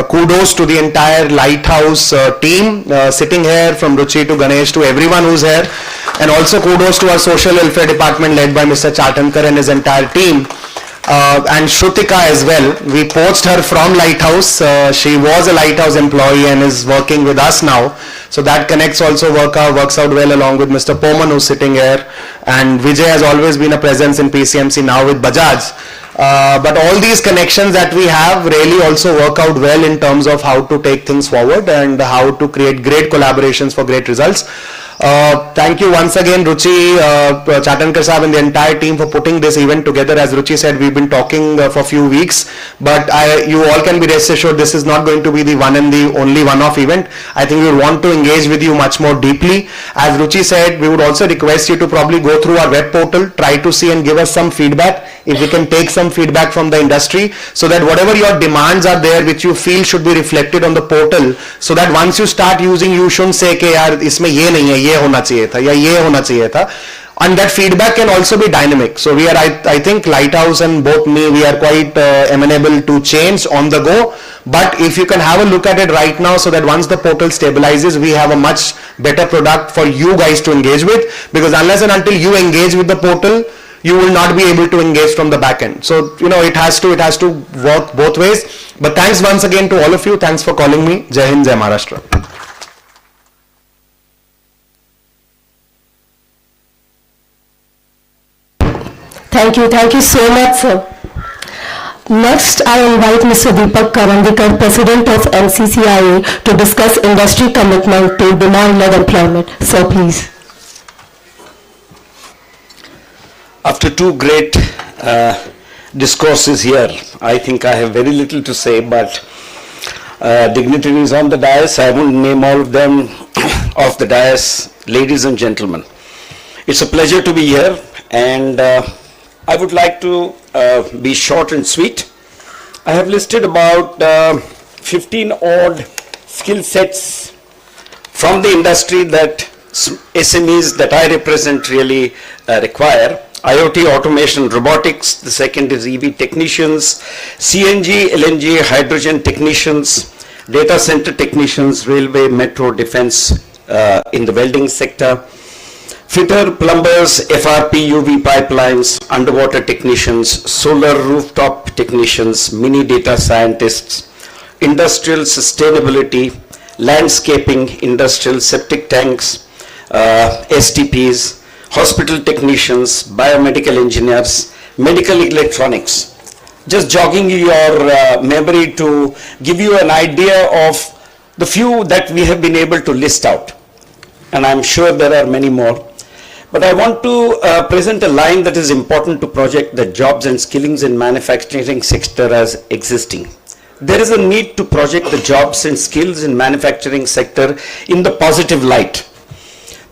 S6: kudos to the entire Lighthouse team sitting here, from Ruchi to Ganesh to everyone who's here, and also kudos to our social welfare department led by Mr. Chatankar and his entire team, and Shrutika as well. We poached her from Lighthouse. She was a Lighthouse employee and is working with us now. So that connects also works out well along with Mr. Poman who's sitting here, and Vijay has always been a presence in PCMC now with Bajaj. But all these connections that we have really also work out well in terms of how to take things forward and how to create great collaborations for great results. Thank you once again, Ruchi, Chatankar Sahab and the entire team for putting this event together. As Ruchi said, we've been talking for a few weeks, but you all can be rest assured this is not going to be the one and the only one-off event. I think we want to engage with you much more deeply. As Ruchi said, we would also request you to probably go through our web portal, try to see and give us some feedback. If we can take some feedback from the industry, so that whatever your demands are there which you feel should be reflected on the portal, so that once you start using, you shouldn't say कि यार इसमें ये नहीं है, ये होना चाहिए था या ये होना चाहिए था. And that feedback can also be dynamic. So we are, I think Lighthouse and both me, we are quite amenable to change on the go. But if you can have a look at it right now, so that once the portal stabilizes, we have a much better product for you guys to engage with. Because unless and until you engage with the portal, you will not be able to engage from the back end. So, it has to work both ways. But thanks once again to all of you. Thanks for calling me. Jai Hind, Jai Maharashtra.
S2: Thank you so much, sir. Next, I invite Mr. Deepak Karandikar, President of MCCIA, to discuss industry commitment to demand-led employment. Sir, please.
S7: After two great discourses here, I think I have very little to say, but dignitaries on the dais, I won't name all of them off the dais. Ladies and gentlemen, it's a pleasure to be here, and I would like to be short and sweet. I have listed about 15 odd skill sets from the industry that SMEs that I represent really require. IoT, automation, robotics. The second is EV technicians, CNG, LNG, hydrogen technicians, data center technicians, railway, metro, defense, in the welding sector, fitter, plumbers, FRP, UV pipelines, underwater technicians, solar rooftop technicians, mini data scientists, industrial sustainability, landscaping, industrial septic tanks, STPs, hospital technicians, biomedical engineers, medical electronics. Just jogging your memory to give you an idea of the few that we have been able to list out. And I'm sure there are many more. But I want to present a line that is important to project the jobs and skillings in manufacturing sector as existing. There is a need to project the jobs and skills in manufacturing sector in the positive light.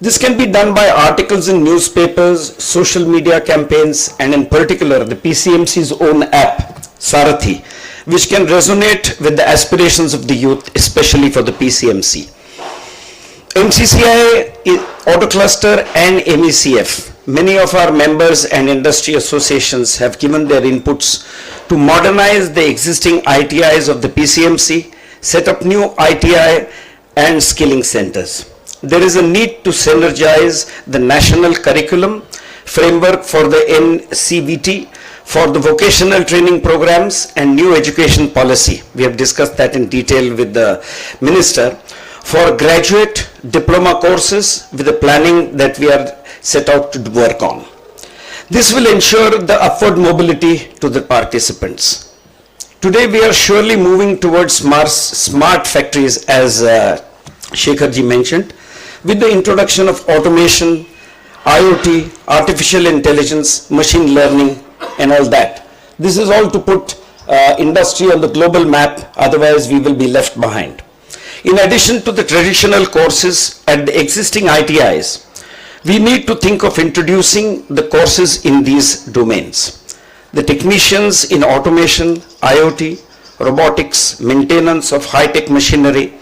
S7: This can be done by articles in newspapers, social media campaigns, and in particular the PCMC's own app, Sarathi, which can resonate with the aspirations of the youth, especially for the PCMC. MCCI, Autocluster and MECF, many of our members and industry associations have given their inputs to modernize the existing ITIs of the PCMC, set up new ITI and skilling centers. There is a need to synergize the national curriculum framework for the NCVT for the vocational training programs and new education policy. We have discussed that in detail with the minister. For graduate diploma courses with the planning that we are set out to work on. This will ensure the upward mobility to the participants. Today we are surely moving towards smart factories, as Shekharji mentioned, with the introduction of automation, IoT, artificial intelligence, machine learning, and all that. This is all to put industry on the global map, otherwise we will be left behind. In addition to the traditional courses at the existing ITIs, we need to think of introducing the courses in these domains. The technicians in automation, IoT, robotics, maintenance of high-tech machinery,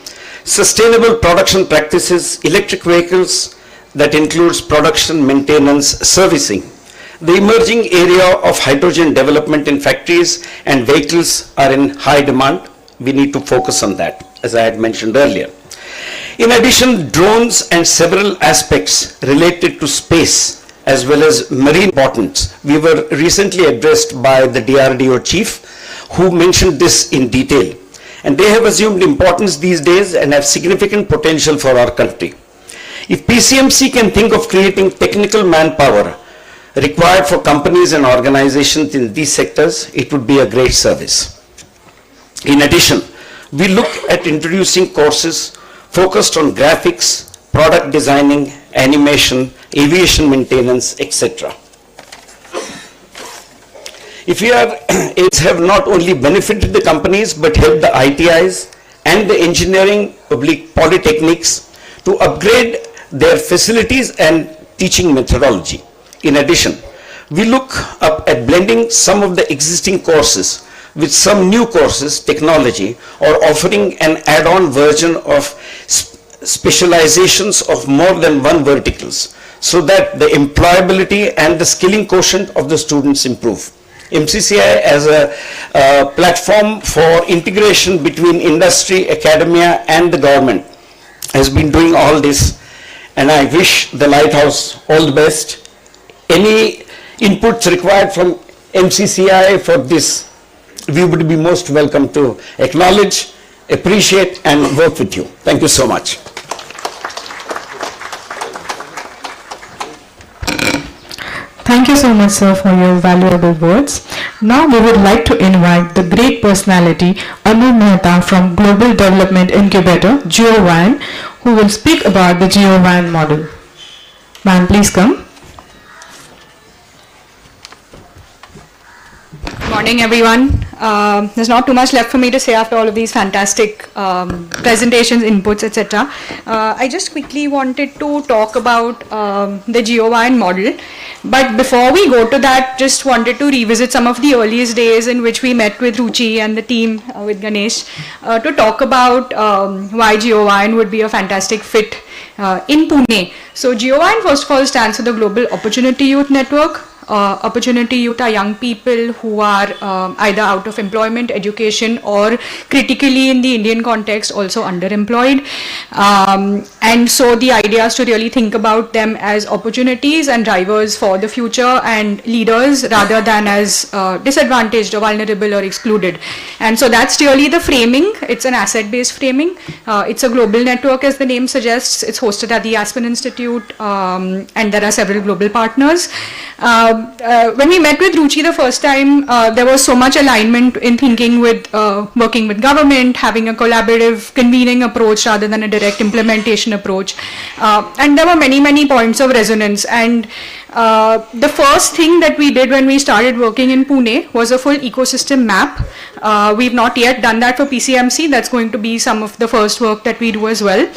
S7: sustainable production practices, electric vehicles, that includes production, maintenance, servicing. The emerging area of hydrogen development in factories and vehicles are in high demand. We need to focus on that, as I had mentioned earlier. In addition, drones and several aspects related to space as well as marine importance. We were recently addressed by the DRDO chief, who mentioned this in detail. And they have assumed importance these days and have significant potential for our country. If PCMC can think of creating technical manpower required for companies and organizations in these sectors, it would be a great service. In addition, we look at introducing courses focused on graphics, product designing, animation, aviation maintenance, etc. If we have not only benefited the companies but helped the ITIs and the engineering polytechnics to upgrade their facilities and teaching methodology. In addition, we look up at blending some of the existing courses with some new courses, technology, or offering an add-on version of specializations of more than one verticals, so that the employability and the skilling quotient of the students improve. MCCI as a platform for integration between industry, academia, and the government has been doing all this, and I wish the Lighthouse all the best. Any inputs required from MCCI for this, we would be most welcome to acknowledge, appreciate and work with you. Thank you so much.
S5: Thank you so much, sir, for your valuable words. Now we would like to invite the great personality Anu Mehta from Global Development Incubator, GeoVan, who will speak about the GeoVan model. Ma'am, please come.
S8: Morning, everyone. There's not too much left for me to say after all of these fantastic presentations, inputs, etc. I just quickly wanted to talk about the GeoVan model. But before we go to that, just wanted to revisit some of the earliest days in which we met with Ruchi and the team with Ganesh to talk about why GeoVan would be a fantastic fit in Pune. So GeoVan first of all stands for the Global Opportunity Youth Network. Opportunity youth are young people who are either out of employment, education, or critically in the Indian context also underemployed. And so the idea is to really think about them as opportunities and drivers for the future and leaders rather than as disadvantaged or vulnerable or excluded. And so that's really the framing. It's an asset-based framing. It's a global network, as the name suggests. It's hosted at the Aspen Institute, and there are several global partners. When we met with Ruchi the first time, there was so much alignment in thinking with working with government, having a collaborative convening approach rather than a direct implementation approach. And there were many points of resonance. And the first thing that we did when we started working in Pune was a full ecosystem map. We've not yet done that for PCMC. That's going to be some of the first work that we do as well.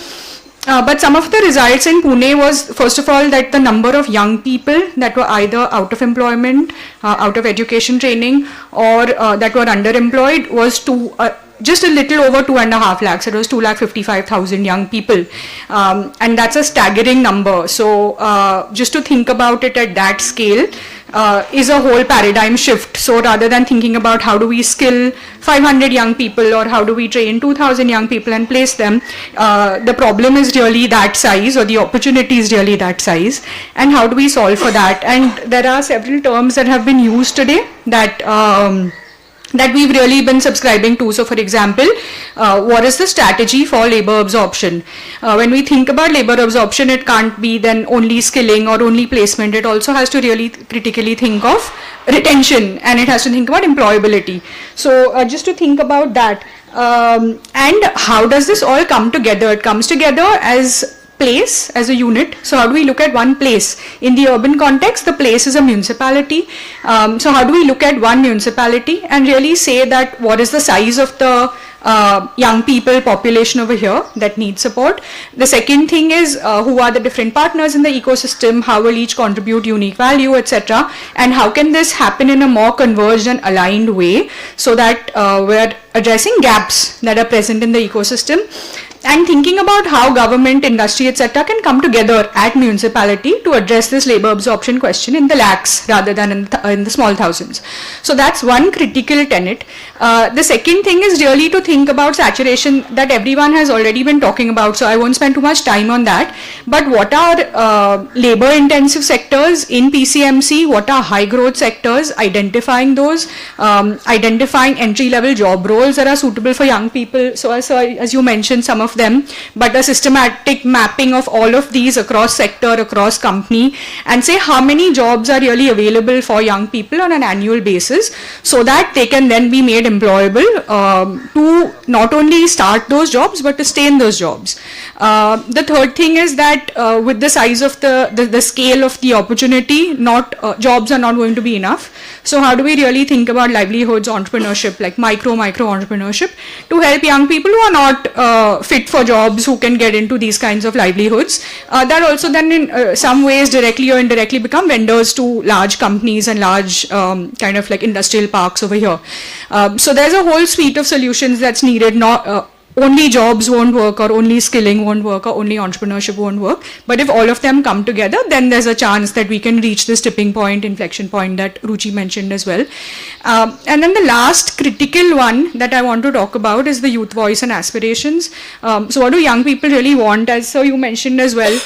S8: But some of the results in Pune was, first of all, that the number of young people that were either out of employment, out of education training, or that were underemployed was just a little over 2.5 lakhs. It was 2,55,000 young people. And that's a staggering number. So just to think about it at that scale is a whole paradigm shift. So rather than thinking about how do we skill 500 young people or how do we train 2,000 young people and place them, the problem is really that size, or the opportunity is really that size. And how do we solve for that? And there are several terms that have been used today that we've really been subscribing to. So for example, what is the strategy for labor absorption? When we think about labor absorption, it can't be then only skilling or only placement. It also has to really critically think of retention, and it has to think about employability. So just to think about that, and how does this all come together? It comes together as place, as a unit. So how do we look at one place? In the urban context, the place is a municipality. So how do we look at one municipality and really say that what is the size of the young people population over here that needs support? The second thing is who are the different partners in the ecosystem, how will each contribute unique value, etc. And how can this happen in a more converged and aligned way so that we're addressing gaps that are present in the ecosystem, and thinking about how government, industry, etc. can come together at municipality to address this labor absorption question in the lakhs rather than in the small thousands. So that's one critical tenet. The second thing is really to think about saturation that everyone has already been talking about, so I won't spend too much time on that. But what are labor intensive sectors in PCMC? What are high growth sectors? Identifying those, identifying entry level job roles that are suitable for young people. So as you mentioned, some of them, but a systematic mapping of all of these across sector, across company, and say how many jobs are really available for young people on an annual basis, so that they can then be made employable to not only start those jobs but to stay in those jobs. The third thing is that with the size of the scale of the opportunity, jobs are not going to be enough. So how do we really think about livelihoods, entrepreneurship, like micro entrepreneurship, to help young people who are not fit for jobs, who can get into these kinds of livelihoods, that also then in some ways directly or indirectly become vendors to large companies and large kind of like industrial parks over here. So there's a whole suite of solutions that's needed, not only jobs won't work, or only skilling won't work, or only entrepreneurship won't work. But if all of them come together, then there's a chance that we can reach this tipping point, inflection point that Ruchi mentioned as well. And then the last critical one that I want to talk about is the youth voice and aspirations. So what do young people really want? As so you mentioned as well,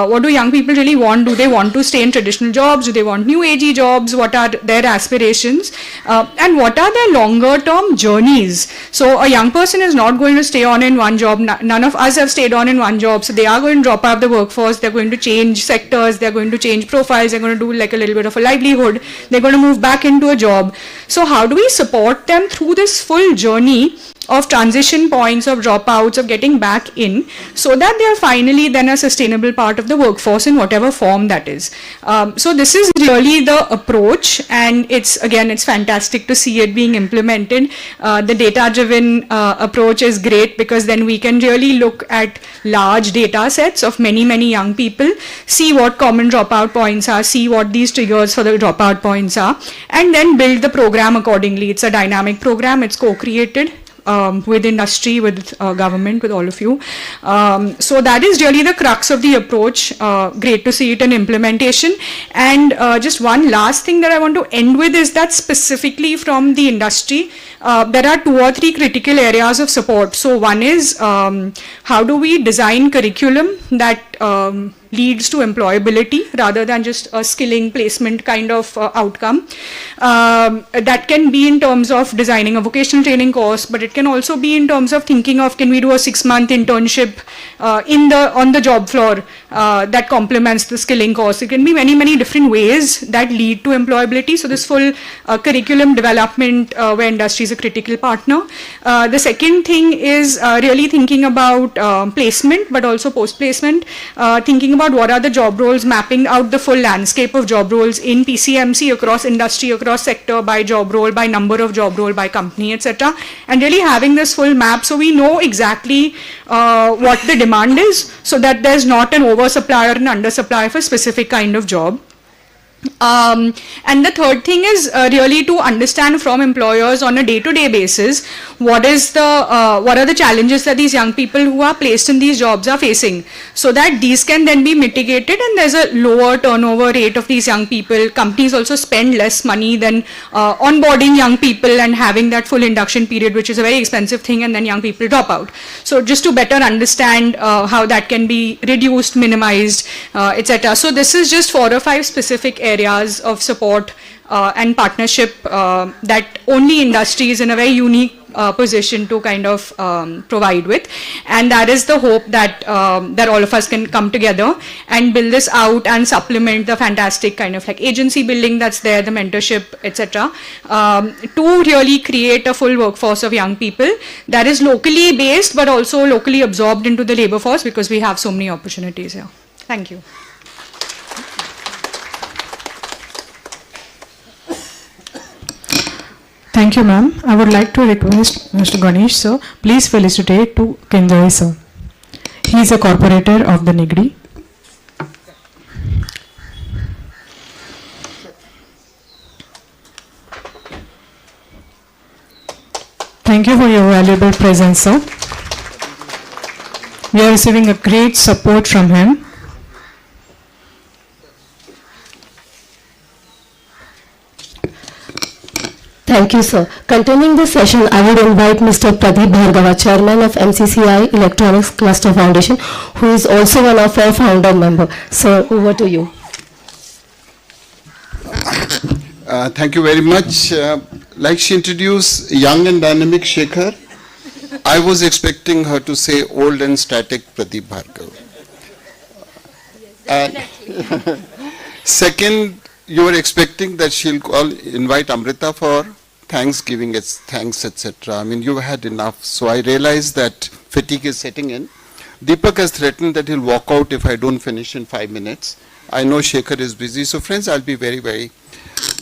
S8: what do young people really want? Do they want to stay in traditional jobs? Do they want new agey jobs? What are their aspirations? And what are their longer term journeys? So a young person is not going to stay on in one job. None of us have stayed on in one job. So they are going to drop out of the workforce. They're going to change sectors. They're going to change profiles. They're going to do like a little bit of a livelihood. They're going to move back into a job. So how do we support them through this full journey of transition points, of dropouts, of getting back in, so that they are finally then a sustainable part of the workforce in whatever form that is. So this is really the approach, and it's fantastic to see it being implemented. The data-driven approach is great, because then we can really look at large data sets of many young people, see what common dropout points are, see what these triggers for the dropout points are, and then build the program accordingly. It's a dynamic program, it's co-created with industry, with government, with all of you. So that is really the crux of the approach. Great to see it in implementation. And just one last thing that I want to end with is that specifically from the industry, there are 2 or 3 critical areas of support. So one is how do we design curriculum that leads to employability rather than just a skilling placement kind of outcome. That can be in terms of designing a vocational training course, but it can also be in terms of thinking of, can we do a 6-month internship on the job floor that complements the skilling course. It can be many different ways that lead to employability. So this full curriculum development where industry is a critical partner. The second thing is really thinking about placement, but also post-placement, thinking about what are the job roles, mapping out the full landscape of job roles in PCMC across industry, across sector, by job role, by number of job role, by company, etc. And really having this full map so we know exactly what the demand is, so that there's not an oversupply or an undersupply for a specific kind of job. And the third thing is really to understand from employers on a day-to-day basis what are the challenges that these young people who are placed in these jobs are facing, so that these can then be mitigated and there's a lower turnover rate of these young people. Companies also spend less money than onboarding young people and having that full induction period, which is a very expensive thing, and then young people drop out. So just to better understand how that can be reduced, minimized, etc. So this is just 4 or 5 specific areas of support and partnership that only industry is in a very unique position to kind of provide with, and that is the hope that that all of us can come together and build this out and supplement the fantastic kind of like agency building that's there, the mentorship, etc. To really create a full workforce of young people that is locally based but also locally absorbed into the labor force, because we have so many opportunities here. Thank you.
S5: Thank you, ma'am. I would like to request Mr. Ganesh, sir, please felicitate to Kenjoy, sir. He is a corporator of the NIGRI. Thank you for your valuable presence, sir. We are receiving a great support from him.
S2: Thank you, sir. Continuing the session, I would invite Mr. Pradeep Bhargava, Chairman of MCCI Electronics Cluster Foundation, who is also one of our founder member. Sir, over to you.
S9: Thank you very much. Like she introduced young and dynamic Shekhar, I was expecting her to say old and static Pradeep Bhargava. And second, you were expecting that she'll invite Amrita for Thanksgiving, thanks, etc. I mean, you had enough. So I realized that fatigue is setting in. Deepak has threatened that he'll walk out if I don't finish in 5 minutes. I know Shekhar is busy. So friends, I'll be very,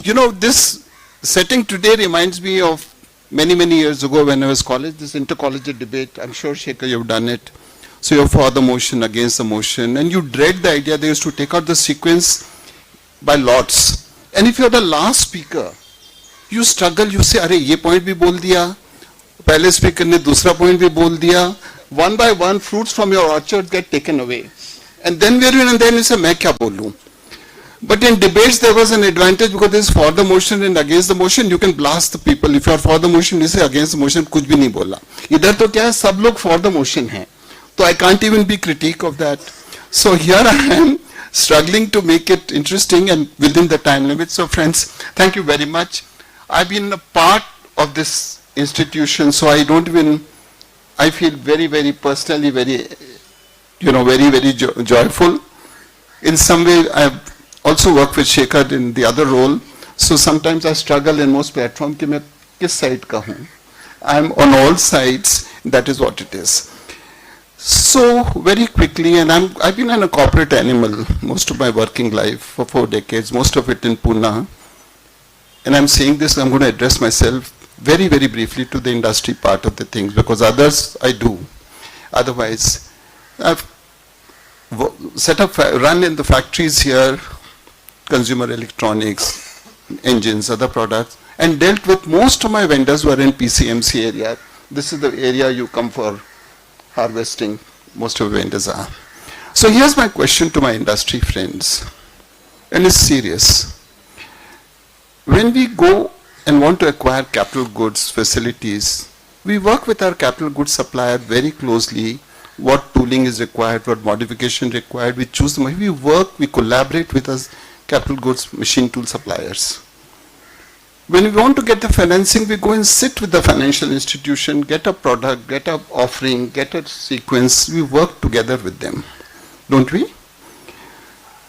S9: you know, this setting today reminds me of many years ago when I was college, this intercollegiate debate. I'm sure Shekhar, you've done it. So you're for the motion, against the motion, and you dread the idea they used to take out the sequence by lots. And if you're the last speaker, you struggle, you say, "Arey, ye point bhi bol diya, पहले speaker ने दूसरा point भी बोल दिया, one by one fruits from your orchard get taken away, and then इसे मैं क्या बोलूं. But in debates there was an advantage because there is for the motion and against the motion. You can blast the people. If you are for the motion, you say against the motion, कुछ भी नहीं बोला. इधर तो क्या है, सब लोग for the motion हैं. So I can't even be critique of that. So here I am struggling to make it interesting and within the time limit. So friends, thank you very much. I've been a part of this institution, so I feel very, very personally, very joyful. In some way, I've also worked with Shekhar in the other role. So sometimes I struggle in most platforms कि मैं किस side का हूँ. I'm on all sides. That is what it is. So very quickly, and I've been a corporate animal most of my working life for 4 decades, most of it in Pune. And I'm saying this, I'm going to address myself very, very briefly to the industry part of the things, because others I do. Otherwise, I've run in the factories here, consumer electronics, engines, other products, and dealt with most of my vendors who are in PCMC area. This is the area you come for harvesting, most of the vendors are. So here's my question to my industry friends, and it's serious. When we go and want to acquire capital goods facilities, we work with our capital goods supplier very closely, what tooling is required, what modification required, we choose them, we work, we collaborate with us capital goods machine tool suppliers. When we want to get the financing, we go and sit with the financial institution, get a product, get a offering, get a sequence, we work together with them, don't we?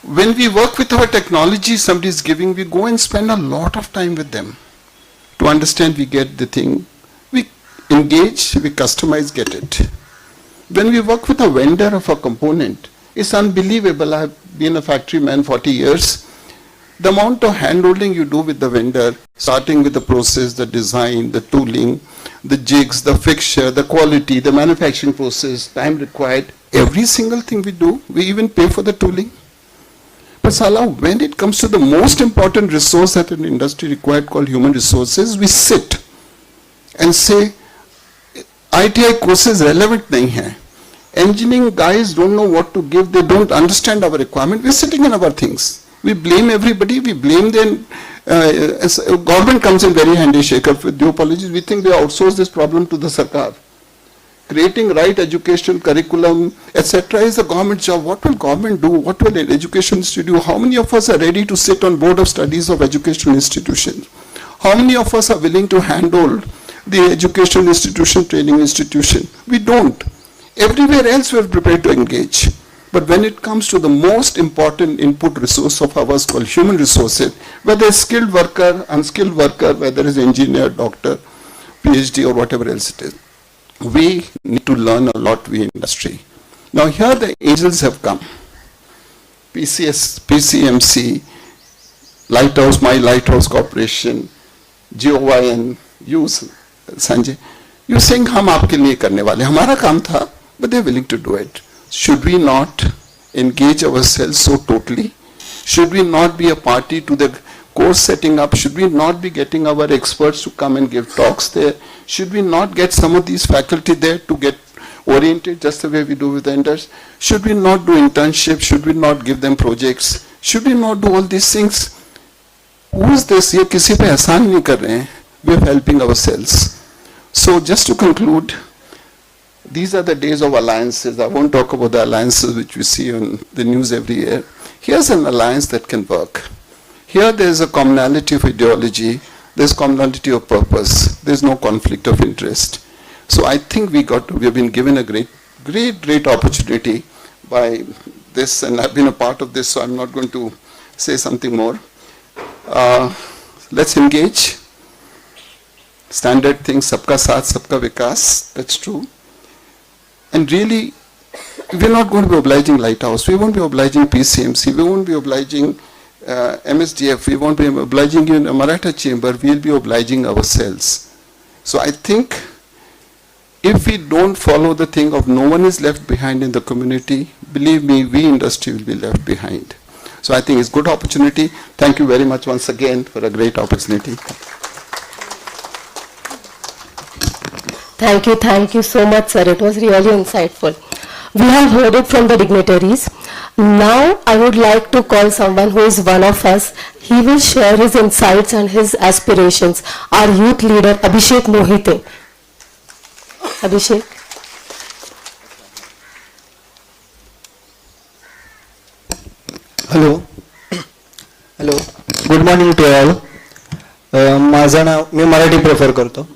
S9: When we work with our technology somebody is giving, we go and spend a lot of time with them to understand we get the thing, we engage, we customize, get it. When we work with a vendor of a component, it's unbelievable. I've been a factory man 40 years. The amount of hand-holding you do with the vendor, starting with the process, the design, the tooling, the jigs, the fixture, the quality, the manufacturing process, time required, every single thing we do, we even pay for the tooling. But Salah, when it comes to the most important resource that an industry required called human resources, we sit and say, ITI courses relevant nahi hai. Engineering guys don't know what to give, they don't understand our requirement, we're sitting in our things. We blame everybody, we blame them. Government comes in very handy, Shekhar, with due apologies. We think they outsource this problem to the Sarkar. Creating right education, curriculum, etc. is the government job. What will government do? What will an education institute do? How many of us are ready to sit on board of studies of educational institutions? How many of us are willing to handle the educational institution, training institution? We don't. Everywhere else we are prepared to engage. But when it comes to the most important input resource of ours called human resources, whether it's skilled worker, unskilled worker, whether it's engineer, doctor, PhD or whatever else it is, we need to learn a lot with industry. Now here the angels have come. PCMC, Lighthouse, My Lighthouse Corporation, GOYN, you Sanjay, you're saying हम आपके लिए करने वाले, हमारा काम था, but they're willing to do it. Should we not engage ourselves so totally? Should we not be a party to the course setting up? Should we not be getting our experts to come and give talks there? Should we not get some of these faculty there to get oriented just the way we do with vendors? Should we not do internships? Should we not give them projects? Should we not do all these things? Who is this? ये किसी पे एहसान नहीं कर रहे हैं. We are helping ourselves. So just to conclude, these are the days of alliances. I won't talk about the alliances which we see on the news every year. Here's an alliance that can work. Here there is a commonality of ideology, there's commonality of purpose, there's no conflict of interest. So I think we have been given a great opportunity by this, and I've been a part of this, so I'm not going to say something more. Let's engage. Standard things, sabka saath, sabka vikas, that's true. And really, we're not going to be obliging Lighthouse, we won't be obliging PCMC, we won't be obliging MSDF, we won't be obliging you in a Maratha chamber, we'll be obliging ourselves. So I think if we don't follow the thing of no one is left behind in the community, believe me, we industry will be left behind. So I think it's a good opportunity. Thank you very much once again for a great opportunity.
S2: Thank you so much, sir. It was really insightful. We have heard it from the dignitaries. Now, I would like to call someone who is one of us. He will share his insights and his aspirations. Our youth leader, Abhishek Mohite. Abhishek.
S10: Hello hello good morning to all. माझं नाव, मी Marathi prefer करतो.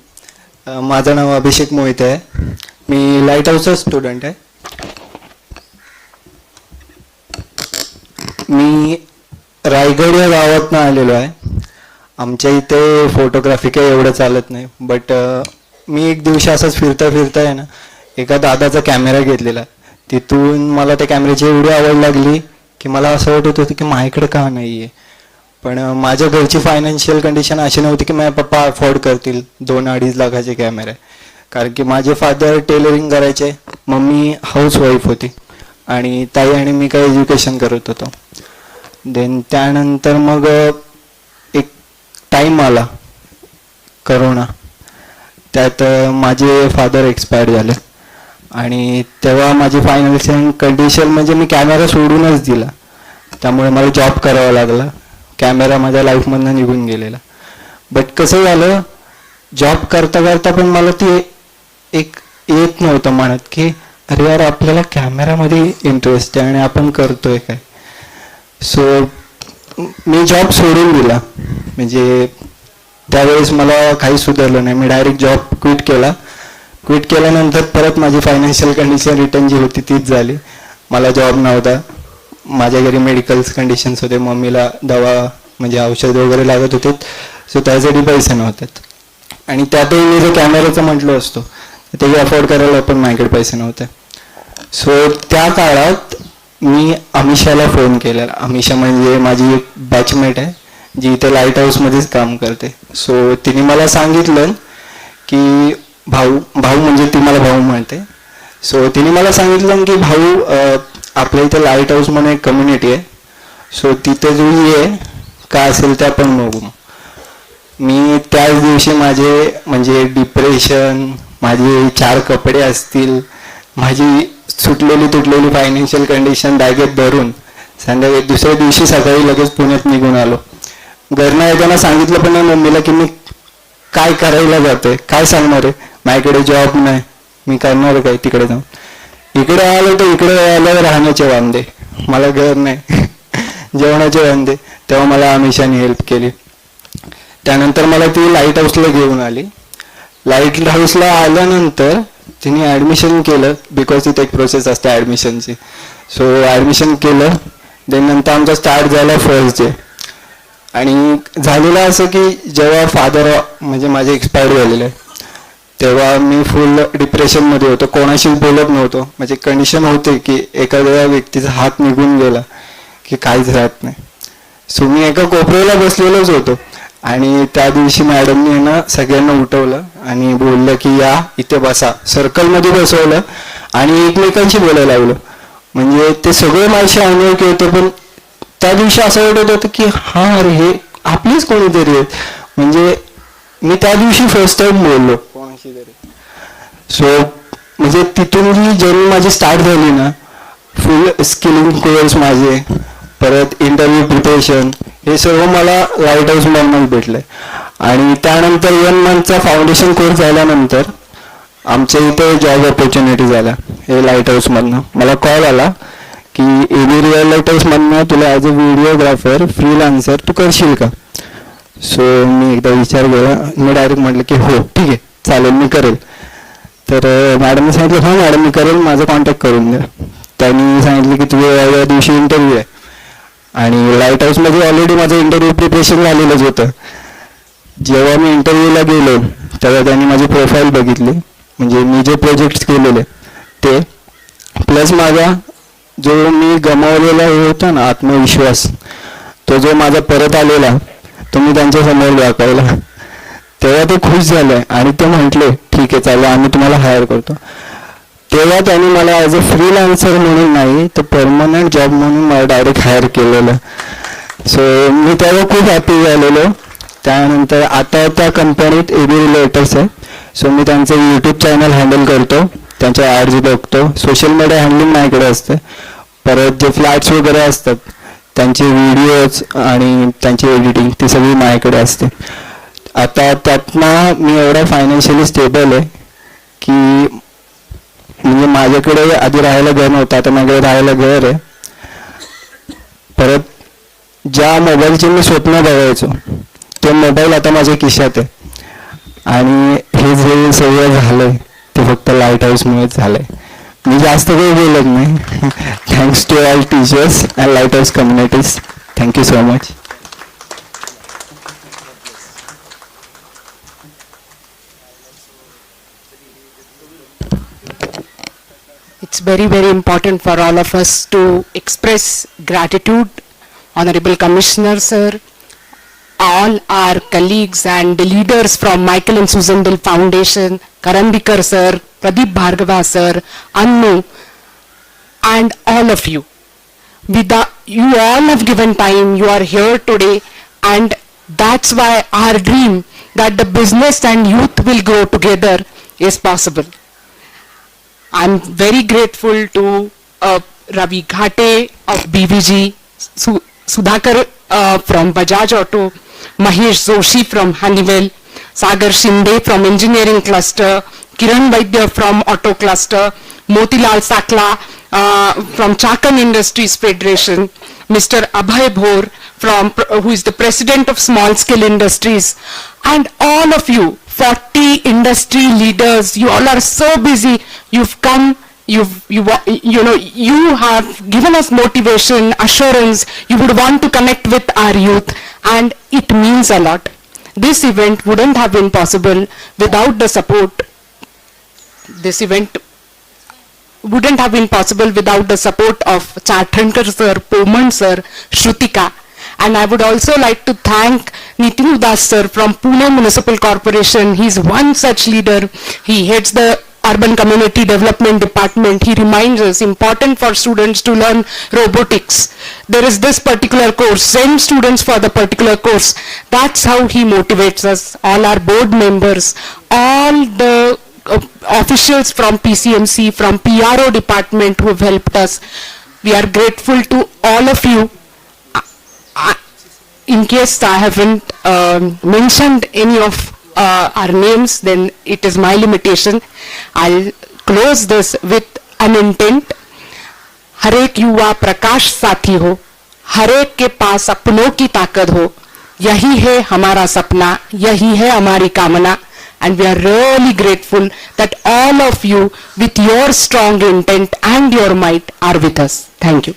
S10: माझं नाव अभिषेक मोहिते आहे. मी light हाऊसचा student आहे. मी रायगड या गावातनं आलेलो आहे. आमच्या इथे फोटोग्राफी काही एवढं चालत नाही, बट मी एक दिवशी असंच फिरता फिरता आहे ना, एका दादाचा कॅमेरा घेतलेला. तिथून मला त्या कॅमेऱ्याची एवढी आवड लागली की मला असं वाटत होतं की माझ्याकडे का नाही आहे. पण माझ्या घरची फायनान्शियल कंडिशन अशी नव्हती की माझे पप्पा अफोर्ड करतील 2-2.5 लाखाचे कॅमेरे. कारण की माझे फादर टेलरिंग करायचे, मम्मी हाऊसवाईफ होती आणि ताई आणि मी काही एज्युकेशन करत होतो. देन त्यानंतर मग एक टाईम आला करोना, त्यात माझे फादर एक्सपायर झाले आणि तेव्हा माझी फायनान्शियल कंडिशन म्हणजे मी कॅमेरा सोडूनच दिला. त्यामुळे मला जॉब करावा लागला. कॅमेरा माझ्या लाईफमधनं निघून गेलेला. बट कसं झालं, जॉब करता करता पण मला ती एक येत नव्हतं मनात की अरे यार आपल्याला कॅमेरामध्ये इंटरेस्ट आहे आणि आपण करतोय काय. सो मी जॉब सोडून दिला. म्हणजे त्यावेळेस मला काही सुधारलं नाही. मी डायरेक्ट जॉब क्विट केला. क्विट केल्यानंतर परत माझी फायनान्शियल कंडिशन रिटर्न जी होती तीच झाली. मला जॉब नव्हता, माझ्या घरी मेडिकल्स कंडिशन्स होते, मम्मीला दवा म्हणजे औषध वगैरे लागत होते, सो त्यासाठी पैसे नव्हते. आणि त्यातही मी जर कॅमेऱ्याचं म्हटलं असतो तेही अफोर्ड करायला पण माझ्याकडे पैसे नव्हते. सो त्या काळात मी अमिषाला फोन केला. अमिषा म्हणजे माझी एक बॅचमेट आहे जी इथे लाईट हाऊसमध्येच काम करते. सो तिने मला सांगितलं की भाऊ म्हणजे ती मला भाऊ म्हणते. सो तिने मला सांगितलं की भाऊ आपल्या इथे लाईट हाऊस म्हणून एक कम्युनिटी आहे, सो तिथे जो ये काय असेल ते आपण बघू. मी त्याच दिवशी माझे म्हणजे डिप्रेशन, माझे 4 कपडे असतील, माझी सुटलेली तुटलेली फायनान्शियल कंडिशन बॅगेत धरून संध्याकाळी दुसऱ्या दिवशी सकाळी लगेच पुण्यात निघून आलो. घरनं येताना सांगितलं पण नाही मम्मीला की मी काय करायला जातोय, काय सांगणार आहे, माझ्याकडे जॉब नाही, मी करणार काय तिकडे जाऊन. इकडे आलो तर इकडे आल्यावर राहण्याचे वांदे, मला घर नाही, जेवणाचे वांदे. तेव्हा मला अमिषाने हेल्प केली. त्यानंतर मला ती लाईट हाऊसला घेऊन आली. लाईट हाऊसला आल्यानंतर तिने ॲडमिशन केलं, बिकॉज तिथे एक प्रोसेस असते ॲडमिशनची. सो ॲडमिशन केलं. देन नंतर आमचा स्टार्ट झाला फर्स्ट डे. आणि झालेलं असं की जेव्हा फादर म्हणजे माझे एक्सपायर झालेले तेव्हा मी फुल डिप्रेशनमध्ये होतो, कोणाशी बोलत नव्हतो. म्हणजे कंडिशन होते की एखाद्या व्यक्तीचा हात निघून गेला की काहीच राहत नाही. सो मी एका कोपऱ्याला बसलेलोच होतो आणि त्या दिवशी मॅडमने ना सगळ्यांना उठवलं आणि बोललं की या इथे बसा, सर्कलमध्ये बसवलं आणि एकमेकांशी बोलायला लावलं. म्हणजे ते सगळे माझे अनोळखी होते, पण त्या दिवशी असं वाटत होतं की हा अरे हे आपलीच कोणीतरी आहेत. म्हणजे मी त्या दिवशी फर्स्ट टाइम बोललो कोणाशी तरी. सो म्हणजे तिथून जी जर्नी माझी स्टार्ट झाली ना, फुल स्किलिंग कोर्स माझे, परत इंटरव्ह्यू प्रिपरेशन, हे सर्व मला लाईट हाऊस मधूनच भेटलंय. आणि त्यानंतर 1 मंथचा फाउंडेशन कोर्स झाल्यानंतर आमच्या इथे जॉब ऑपॉर्च्युनिटी झाल्या हे लाईट हाऊसमधनं. मला कॉल आला की एबी रिअल लाईट हाऊसमधनं तुला ॲज अ व्हिडिओग्राफर फ्रीलान्सर तू करशील का. सो मी एकदा विचार केला, मी डायरेक्ट म्हटलं की हो ठीक आहे चालेल मी करेल. तर मॅडमने सांगितलं हो मॅडम मी करेल, माझा कॉन्टॅक्ट करून द्या. त्यांनी सांगितलं की तुझ्या या दिवशी इंटरव्ह्यू आहे. आणि लाईट हाऊसमध्ये ऑलरेडी माझं इंटरव्ह्यू प्रिपरेशन झालेलंच होतं. जेव्हा मी इंटरव्ह्यूला गेलो तेव्हा त्यांनी माझी प्रोफाईल बघितली, म्हणजे मी जे प्रोजेक्ट्स केलेले ते, प्लस माझा जो मी गमावलेला होता ना आत्मविश्वास, तो जो माझा परत आलेला तो मी त्यांच्यासमोर दाखवला. तेव्हा ते खुश झाले आणि ते म्हटले ठीक आहे चालेल आम्ही तुम्हाला हायर करतो. तेव्हा त्यांनी मला ॲज अ फ्रीलान्सर म्हणून नाही तर परमनंट जॉब म्हणून मला डायरेक्ट हायर केलेलं. सो मी तेव्हा खूप हॅपी झालेलो. त्यानंतर आता त्या कंपनीत एबी रिलेटर्स आहे. सो मी त्यांचं यूट्यूब चॅनल हँडल करतो, त्यांच्या ॲड्स बघतो, सोशल मीडिया हँडलिंग माझ्याकडे असते. परत जे फ्लॅट्स वगैरे असतात त्यांचे व्हिडिओज आणि त्यांची एडिटिंग ती सगळी माझ्याकडे असते. आता त्यातनं मी एवढा फायनान्शियली स्टेबल आहे की म्हणजे माझ्याकडे आधी राहायला घर नव्हतं, आता माझ्याकडे राहायला घर आहे. परत ज्या मोबाईलचे मी स्वप्न बघायचो तो मोबाईल आता माझ्या खिशात आहे. आणि हे जे सगळं झालं आहे ते फक्त लाईट हाऊसमुळेच झालं आहे. मी जास्त काही बोलत नाही. Thanks to all teachers and Lighthouse Communities. Thank you so much.
S11: It's very, very important for all of us to express gratitude, Honorable Commissioner Sir, all our colleagues and the leaders from Michael and Susan Dill Foundation, Karambikar Sir, Pradeep Bhargava Sir, Annu, and all of you. You all have given time, you are here today, and that's why our dream that the business and youth will grow together is possible. I'm very grateful to Ravi Ghate of BVG, Sudhakar from Bajaj Auto, Mahesh Joshi from Honeywell, Sagar Shinde from Engineering Cluster, Kiran Vaidya from Auto Cluster, Motilal Sakla from Chakan Industries Federation, Mr. Abhay Bhor who is the President of Small Scale Industries, and all of you, 40 industry leaders. You all are so busy. You've come. You have given us motivation, assurance. You would want to connect with our youth, and it means a lot. This event wouldn't have been possible without the support. This event wouldn't have been possible without the support of Chathankar sir, Poman sir, Shrutika. And I would also like to thank Nitin Udas sir from Pune Municipal Corporation. He's one such leader. He heads the Urban Community Development Department. He reminds us important for students to learn robotics. There is this particular course. Send students for the particular course. That's how he motivates us. All our board members, all the officials from PCMC, from PRO department who have helped us. We are grateful to all of you. In case I haven't mentioned any of our names, then it is my limitation. I'll close this with an intent. हर एक युवा प्रकाश साथी हो, हर एक के पास अपनों की ताकत हो, यही है हमारा सपना, यही है हमारी कामना. And we are really grateful that all of you with your strong intent and your might are with us. Thank you.